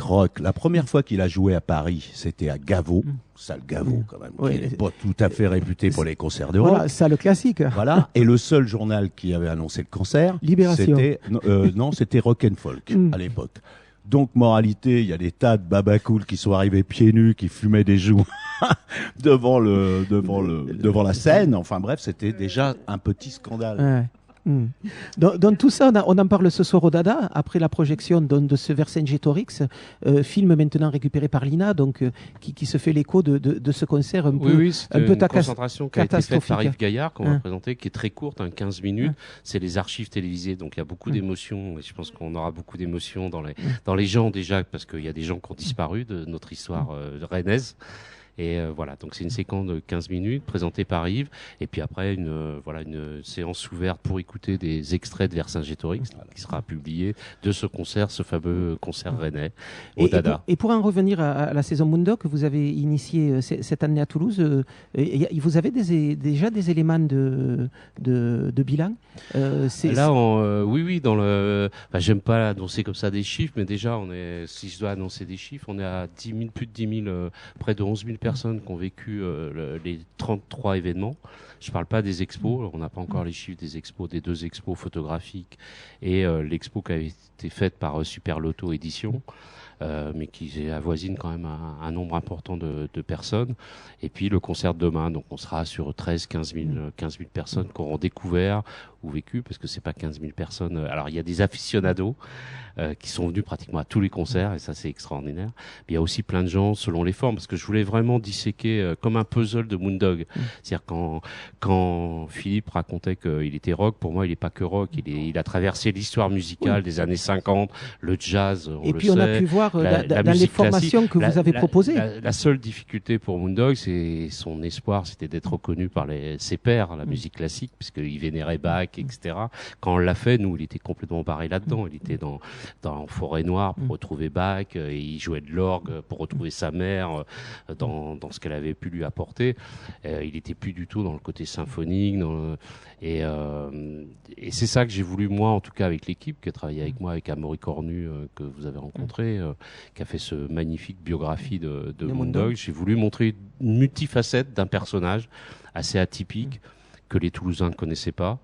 rock. La première fois qu'il a joué à Paris, c'était à Gaveau, salle Gaveau quand même, qui n'est pas tout à fait réputé pour les concerts de rock. Voilà, salle classique. Voilà. Et le seul journal qui avait annoncé le concert, Libération. C'était Rock and Folk à l'époque. Donc, moralité, il y a des tas de babacool qui sont arrivés pieds nus, qui fumaient des joues devant la scène. Enfin bref, c'était déjà un petit scandale. Ouais. Dans tout ça, on en parle ce soir au Dada, après la projection de ce Vercingétorix, film maintenant récupéré par l'INA, donc qui se fait l'écho de ce concert un peu une concentration qui a été faite par Yves Gaillard, qu'on va présenter, qui est très courte, 15 minutes. C'est les archives télévisées, donc il y a beaucoup d'émotions, et je pense qu'on aura beaucoup d'émotions dans les gens déjà, parce qu'il y a des gens qui ont disparu de notre histoire rennaise. Et voilà, donc c'est une séquence de 15 minutes présentée par Yves, et puis après une séance ouverte pour écouter des extraits de Vercingétorix qui sera publié de ce concert, ce fameux concert rennais au Dada. Et pour en revenir à la saison Moondog que vous avez initiée cette année à Toulouse, vous avez déjà des éléments de bilan oui, dans le... Enfin, j'aime pas annoncer comme ça des chiffres, mais déjà, si je dois annoncer des chiffres, on est à plus de 10 000, près de 11 000 personnes qui ont vécu les 33 événements. Je ne parle pas des expos, on n'a pas encore les chiffres des expos, des 2 expos photographiques et l'expo qui a été faite par Super Loto Édition. Mais qui avoisine quand même un nombre important de personnes. Et puis le concert de demain, donc on sera sur 15 000 personnes qui auront découvert ou vécu, parce que c'est pas 15 000 personnes. Alors il y a des aficionados qui sont venus pratiquement à tous les concerts, et ça c'est extraordinaire. Mais il y a aussi plein de gens selon les formes, parce que je voulais vraiment vraiment disséqué comme un puzzle de Moondog. C'est-à-dire quand Philippe racontait qu'il était rock, pour moi il est pas que rock, il a traversé l'histoire musicale des années 50, le jazz, Et puis on a pu voir dans les formations que vous avez proposées. La seule difficulté pour Moondog, c'est son espoir, c'était d'être reconnu par ses pairs, la musique classique, puisqu'il vénérait Bach, etc. Quand on l'a fait, nous, il était complètement barré là-dedans. Il était dans Forêt Noire pour retrouver Bach, et il jouait de l'orgue pour retrouver sa mère dans ce qu'elle avait pu lui apporter. Il était plus du tout dans le côté symphonique. Et c'est ça que j'ai voulu, moi, en tout cas, avec l'équipe qui a travaillé avec moi, avec Amaury Cornu, que vous avez rencontré, qui a fait ce magnifique biographie de Moondog. J'ai voulu montrer une multifacette d'un personnage assez atypique que les Toulousains ne connaissaient pas,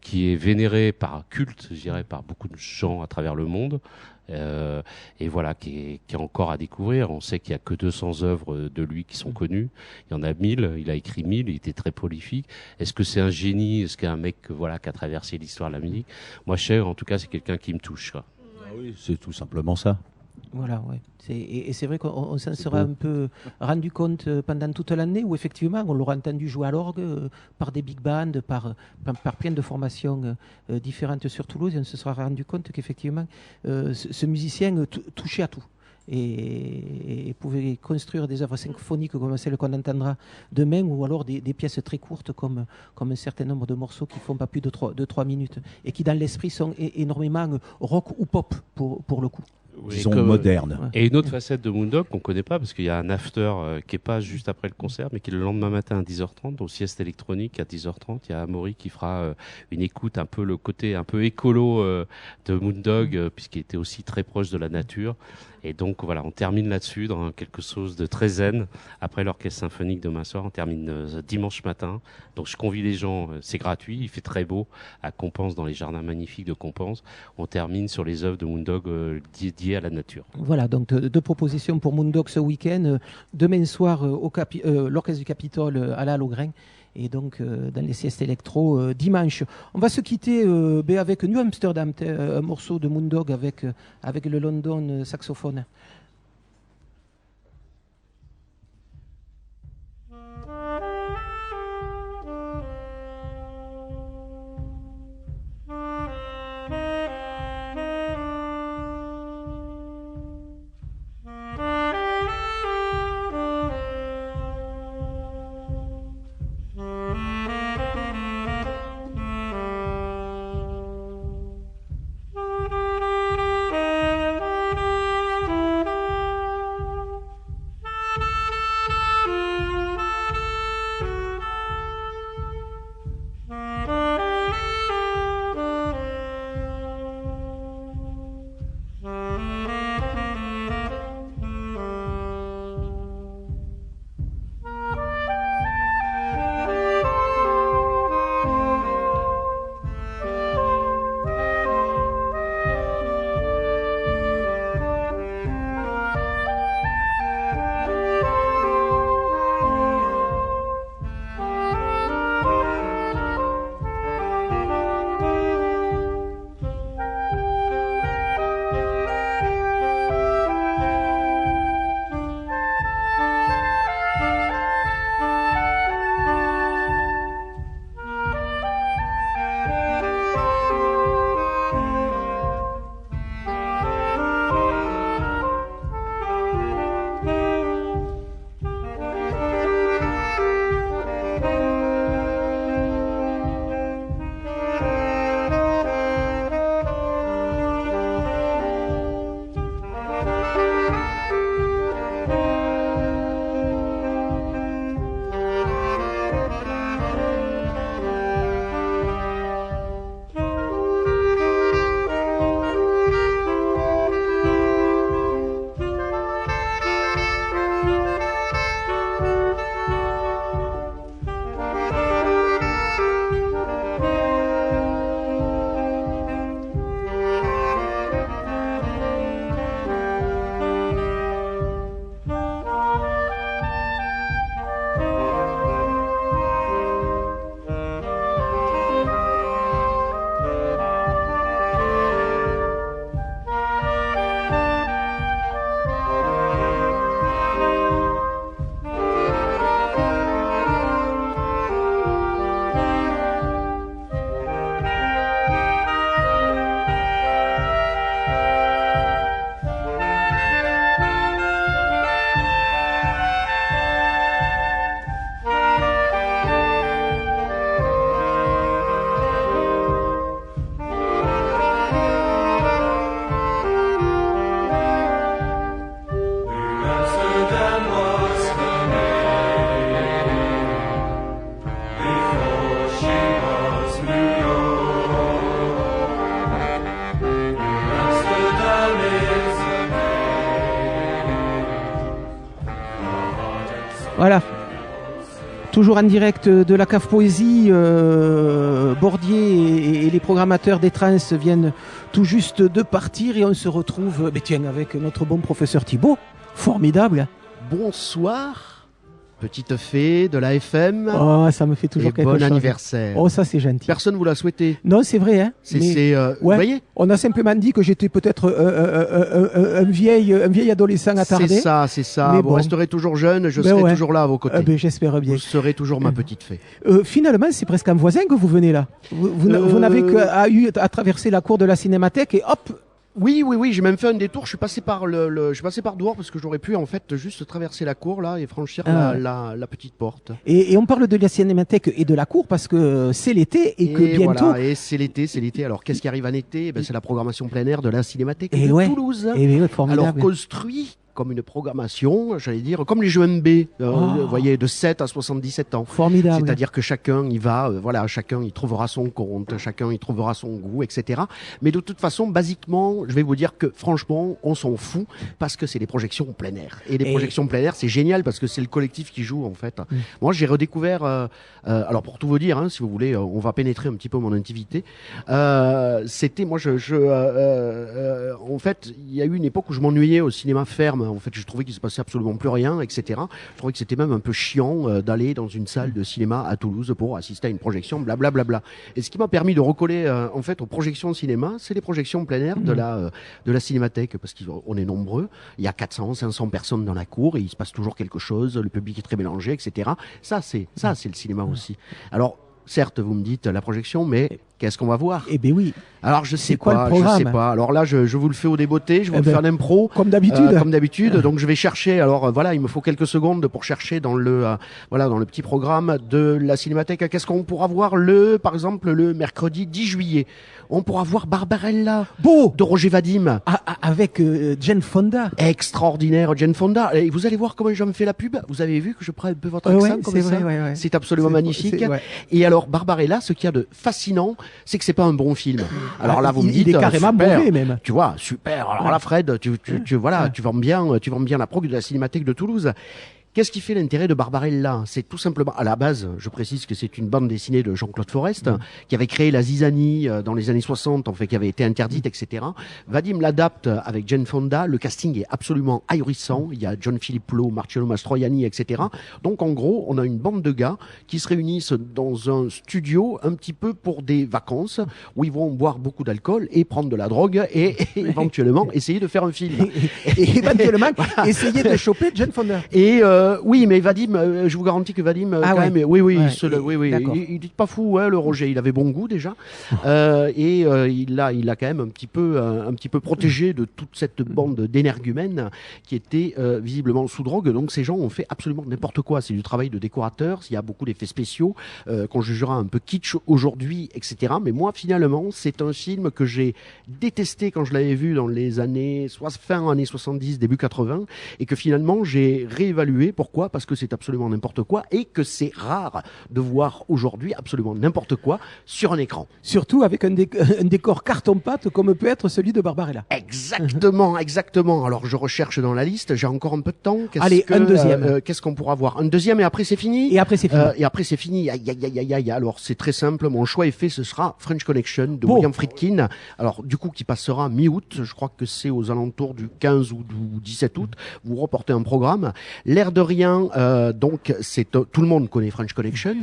qui est vénéré par culte, je dirais, par beaucoup de gens à travers le monde, et voilà, qui est encore à découvrir. On sait qu'il y a que 200 œuvres de lui qui sont connues. Il y en a 1000. Il a écrit 1000. Il était très prolifique. Est-ce que c'est un génie? Est-ce qu'un mec, voilà, qui a traversé l'histoire de la musique? Moi, Cher, en tout cas, c'est quelqu'un qui me touche, quoi. Ah oui, c'est tout simplement ça. Voilà, ouais. Et c'est vrai qu'on s'en sera un peu rendu compte pendant toute l'année, où effectivement on l'aura entendu jouer à l'orgue par des big bands, par plein de formations différentes sur Toulouse, et on se sera rendu compte qu'effectivement ce musicien touchait à tout. Et pouvait construire des œuvres symphoniques comme celles qu'on entendra demain, ou alors des pièces très courtes comme un certain nombre de morceaux qui font pas plus de 3 minutes, et qui dans l'esprit sont énormément rock ou pop pour le coup. Oui, disons moderne. Et une autre facette de Moondog qu'on connaît pas, parce qu'il y a un after qui est pas juste après le concert, mais qui est le lendemain matin à 10h30, donc sieste électronique à 10h30. Il y a Amaury qui fera une écoute, un peu le côté un peu écolo de Moondog, puisqu'il était aussi très proche de la nature. Et donc voilà, on termine là-dessus dans quelque chose de très zen. Après l'orchestre symphonique demain soir, on termine dimanche matin. Donc je convie les gens, c'est gratuit, il fait très beau à Compense, dans les jardins magnifiques de Compense. On termine sur les œuvres de Moondog dédiées à la nature. Voilà, donc deux propositions pour Moondog ce week-end. Demain soir, l'orchestre du Capitole à la Halograin. Et donc dans les siestes électro dimanche. On va se quitter avec New Amsterdam, un morceau de Moondog avec le London saxophone. Voilà. Toujours en direct de la cave poésie, Bordier et les programmateurs des trans viennent tout juste de partir et on se retrouve avec notre bon professeur Thibaut. Formidable. Bonsoir, petite fée de la FM. Oh, ça me fait toujours et quelque bon chose. Anniversaire. Oh, ça c'est gentil. Personne vous l'a souhaité. Non, c'est vrai, hein. Vous voyez, on a simplement dit que j'étais peut-être un vieil adolescent attardé. c'est ça. Mais Vous bon. resterez toujours jeune, je serai toujours là à vos côtés. J'espère bien. Vous serez toujours ma petite fée. Finalement, c'est presque un voisin que vous venez là. Vous n'avez qu'à traverser la cour de la Cinémathèque et hop. Oui, j'ai même fait un détour. Je suis passé par je suis passé par dehors parce que j'aurais pu en fait juste traverser la cour là et franchir la petite porte. Et on parle de la Cinémathèque et de la cour parce que c'est l'été et que bientôt. Voilà, et c'est l'été. Alors qu'est-ce qui arrive en été? C'est la programmation plein air de la Cinémathèque Et de ouais. Toulouse. Et formidable. Alors construit comme une programmation, j'allais dire, comme les jeux MB, vous voyez, de 7 à 77 ans. Formidable. C'est-à-dire que chacun y va, chacun y trouvera son compte, chacun y trouvera son goût, etc. Mais de toute façon, basiquement, je vais vous dire que franchement, on s'en fout parce que c'est des projections en plein air. Et les projections en plein air, c'est génial parce que c'est le collectif qui joue, en fait. Moi, j'ai redécouvert, alors pour tout vous dire, si vous voulez, on va pénétrer un petit peu mon intimité. C'était, moi, en fait, il y a eu une époque où je m'ennuyais au cinéma ferme. En fait, je trouvais qu'il se passait absolument plus rien, etc. Je trouvais que c'était même un peu chiant d'aller dans une salle de cinéma à Toulouse pour assister à une projection, blablabla. Et ce qui m'a permis de recoller, en fait, aux projections de cinéma, c'est les projections en plein air de la Cinémathèque, parce qu'on est nombreux. Il y a 400, 500 personnes dans la cour et il se passe toujours quelque chose. Le public est très mélangé, etc. Ça, c'est le cinéma aussi. Alors, certes, vous me dites la projection, mais qu'est-ce qu'on va voir? Eh ben oui. Alors je sais pas. Alors là, je vous le fais au débeauté, je vais vous faire l'impro. Comme d'habitude. Donc je vais chercher. Alors voilà, il me faut quelques secondes pour chercher dans le petit programme de la Cinémathèque. Qu'est-ce qu'on pourra voir par exemple le mercredi 10 juillet? On pourra voir Barbarella. Beau. De Roger Vadim. Avec Jane Fonda. Extraordinaire, Jane Fonda. Et vous allez voir comment je me fais la pub. Vous avez vu que je prends un peu votre accent comme ça. Vrai. C'est absolument magnifique. Ouais. Et alors Barbarella, ce qu'il y a de fascinant, c'est que c'est pas un bon film. Alors là, vous me dites, il est carrément super, mauvais même. Tu vois, super. Alors là, Fred, tu vends bien la prog de la Cinémathèque de Toulouse. Qu'est-ce qui fait l'intérêt de Barbarella? C'est tout simplement, à la base, je précise que c'est une bande dessinée de Jean-Claude Forest, qui avait créé la zizanie dans les années 60, en fait, qui avait été interdite, etc. Vadim l'adapte avec Jane Fonda. Le casting est absolument ahurissant. Il y a John Philippe Lowe, Marcello Mastroianni, etc. Donc, en gros, on a une bande de gars qui se réunissent dans un studio un petit peu pour des vacances où ils vont boire beaucoup d'alcool et prendre de la drogue et éventuellement essayer de faire un film. Et éventuellement, essayer de choper Jane Fonda. Et oui, mais Vadim, je vous garantis que Vadim, même, il dit pas fou, le Roger, il avait bon goût déjà, et il a quand même un petit peu protégé de toute cette bande d'énergumènes qui étaient visiblement sous drogue. Donc ces gens ont fait absolument n'importe quoi. C'est du travail de décorateur. Il y a beaucoup d'effets spéciaux qu'on jugera un peu kitsch aujourd'hui, etc. Mais moi, finalement, c'est un film que j'ai détesté quand je l'avais vu dans les fin années 70, début 80, et que finalement j'ai réévalué. Pourquoi? Parce que c'est absolument n'importe quoi et que c'est rare de voir aujourd'hui absolument n'importe quoi sur un écran. Surtout avec un décor carton-pâte comme peut être celui de Barbarella. Exactement. Alors je recherche dans la liste, j'ai encore un peu de temps. Un deuxième. Qu'est-ce qu'on pourra voir? Un deuxième et après c'est fini? Et après c'est fini. Aïe. Alors c'est très simple, mon choix est fait, ce sera French Connection de William Friedkin. Alors du coup qui passera mi-août, je crois que c'est aux alentours du 15 ou du 17 août. Vous reportez un programme. L'air de rien, donc tout le monde connaît French Connection,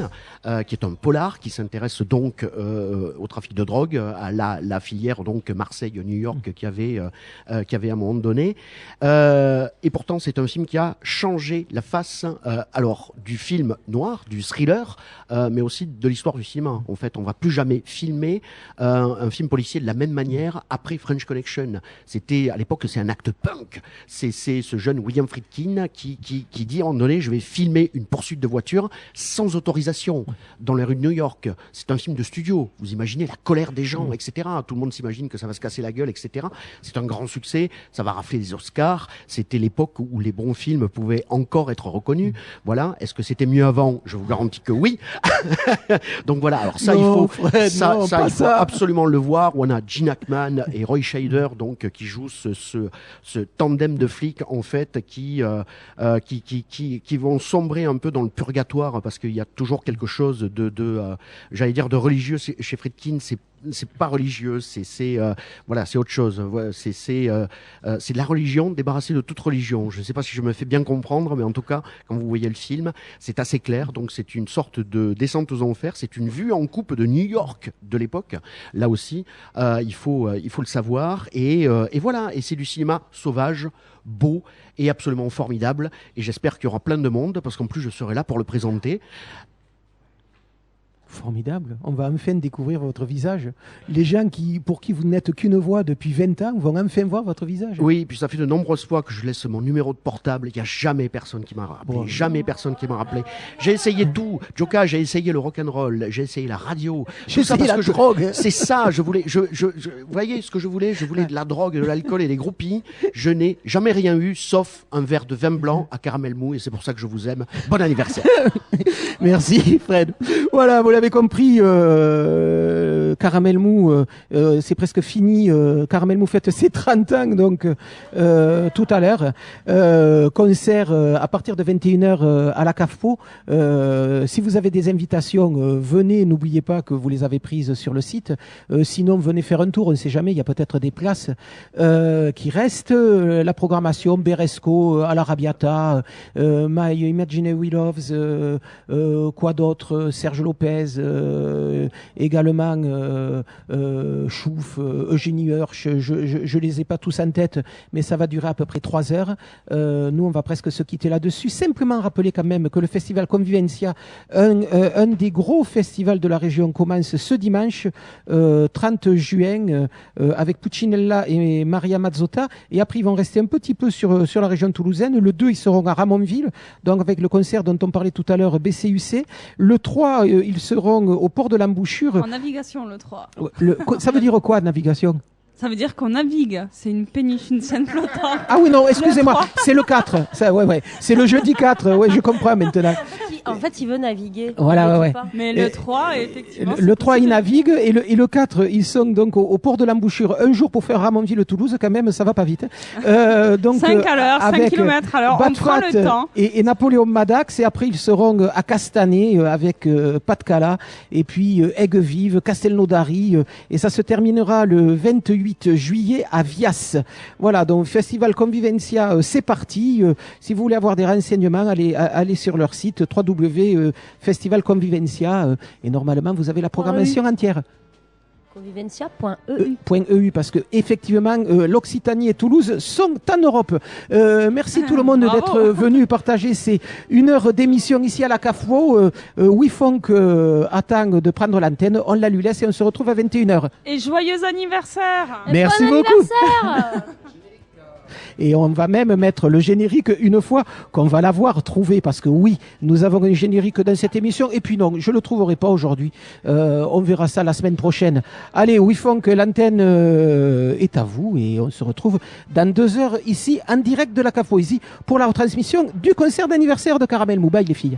qui est un polar qui s'intéresse donc au trafic de drogue, à la filière donc Marseille-New York qui avait à un moment donné. Et pourtant c'est un film qui a changé la face alors du film noir, du thriller, mais aussi de l'histoire du cinéma. En fait, on va plus jamais filmer un film policier de la même manière après French Connection. C'était à l'époque, c'est un acte punk. C'est ce jeune William Friedkin qui dit à un moment donné, je vais filmer une poursuite de voiture sans autorisation dans les rues de New York. C'est un film de studio. Vous imaginez la colère des gens, etc. Tout le monde s'imagine que ça va se casser la gueule, etc. C'est un grand succès. Ça va rafler les Oscars. C'était l'époque où les bons films pouvaient encore être reconnus. Voilà. Est-ce que c'était mieux avant? Je vous garantis que oui. Donc voilà. Alors ça, il faut absolument le voir. Où on a Gene Hackman et Roy Scheider, donc, qui jouent ce tandem de flics, en fait, qui qui vont sombrer un peu dans le purgatoire parce qu'il y a toujours quelque chose j'allais dire de religieux chez Friedkin. C'est pas religieux, c'est autre chose. Voilà, c'est de la religion débarrassée de toute religion. Je ne sais pas si je me fais bien comprendre, mais en tout cas, quand vous voyez le film, c'est assez clair. Donc c'est une sorte de descente aux enfers. C'est une vue en coupe de New York de l'époque. Là aussi, il faut le savoir. Et voilà. Et c'est du cinéma sauvage, beau et absolument formidable. Et j'espère qu'il y aura plein de monde parce qu'en plus je serai là pour le présenter. Formidable. On va enfin découvrir votre visage. Les gens pour qui vous n'êtes qu'une voix depuis 20 ans vont enfin voir votre visage. Oui, puis ça fait de nombreuses fois que je laisse mon numéro de portable. Il n'y a jamais personne qui m'a rappelé. Bon. Jamais personne qui m'a rappelé. J'ai essayé tout. Joka, j'ai essayé le rock'n'roll. J'ai essayé la radio. J'ai essayé la drogue. C'est ça. Je voulais. Vous voyez ce que je voulais? Je voulais de la drogue, de l'alcool et des groupies. Je n'ai jamais rien eu, sauf un verre de vin blanc à caramel mou. Et c'est pour ça que je vous aime. Bon anniversaire. Merci Fred. Voilà, vous l'avez compris, Caramel Mou, c'est presque fini. Caramel Mou fête ses 30 ans, donc tout à l'heure. Concert à partir de 21h à la CAFPO. Si vous avez des invitations, venez, n'oubliez pas que vous les avez prises sur le site. Sinon, venez faire un tour, on ne sait jamais, il y a peut-être des places qui restent. La programmation, Beresco, à l'Arabiata, My Imaginary Loves, quoi d'autre, Serge Lopez, également Chouf, Eugénie Hirsch, je les ai pas tous en tête, mais ça va durer à peu près 3 heures. Nous, on va presque se quitter là-dessus. Simplement rappeler quand même que le festival Convivencia, un des gros festivals de la région, commence ce dimanche 30 juin avec Puccinella et Maria Mazzotta, et après ils vont rester un petit peu sur la région toulousaine. Le 2, ils seront à Ramonville, donc avec le concert dont on parlait tout à l'heure, BCUC. Le 3, ils seront au port de l'Embouchure. En navigation, le 3. Ça veut dire quoi, navigation? Ça veut dire qu'on navigue. C'est une péniche, une scène flottante. Ah oui, non, excusez-moi, c'est le 4. Ça, ouais. C'est le jeudi 4. Ouais, je comprends maintenant. En fait, il veut naviguer. Voilà, ouais. Mais le 3, effectivement. Le 3, il navigue, et le 4, ils sont donc au port de l'Embouchure un jour pour faire Ramonville-Toulouse, quand même, ça va pas vite. Donc, 5 à l'heure, 5 km à l'heure, on prend le temps. Et Napoléon Madax, et après, ils seront à Castanet, avec Pat Cala, et puis Aigues-Vives, Castelnaudary, et ça se terminera le 28 juillet à Vias. Voilà, donc Festival Convivencia, c'est parti. Si vous voulez avoir des renseignements, allez sur leur site Festival Convivencia, et normalement vous avez la programmation entière. Convivencia.eu. Parce que effectivement l'Occitanie et Toulouse sont en Europe. Merci tout le monde d'être venu partager ces 1 heure d'émission ici à la CAFWO. Wifunk attend de prendre l'antenne, on la lui laisse et on se retrouve à 21h. Et joyeux anniversaire. Merci bon beaucoup. Anniversaire. Et on va même mettre le générique une fois qu'on va l'avoir trouvé, parce que oui, nous avons un générique dans cette émission, et puis non, je le trouverai pas aujourd'hui. On verra ça la semaine prochaine. Allez, Wifunk, l'antenne est à vous, et on se retrouve dans 2 heures ici, en direct de la CAFO, ici, pour la retransmission du concert d'anniversaire de Caramel Mou. Bye les filles.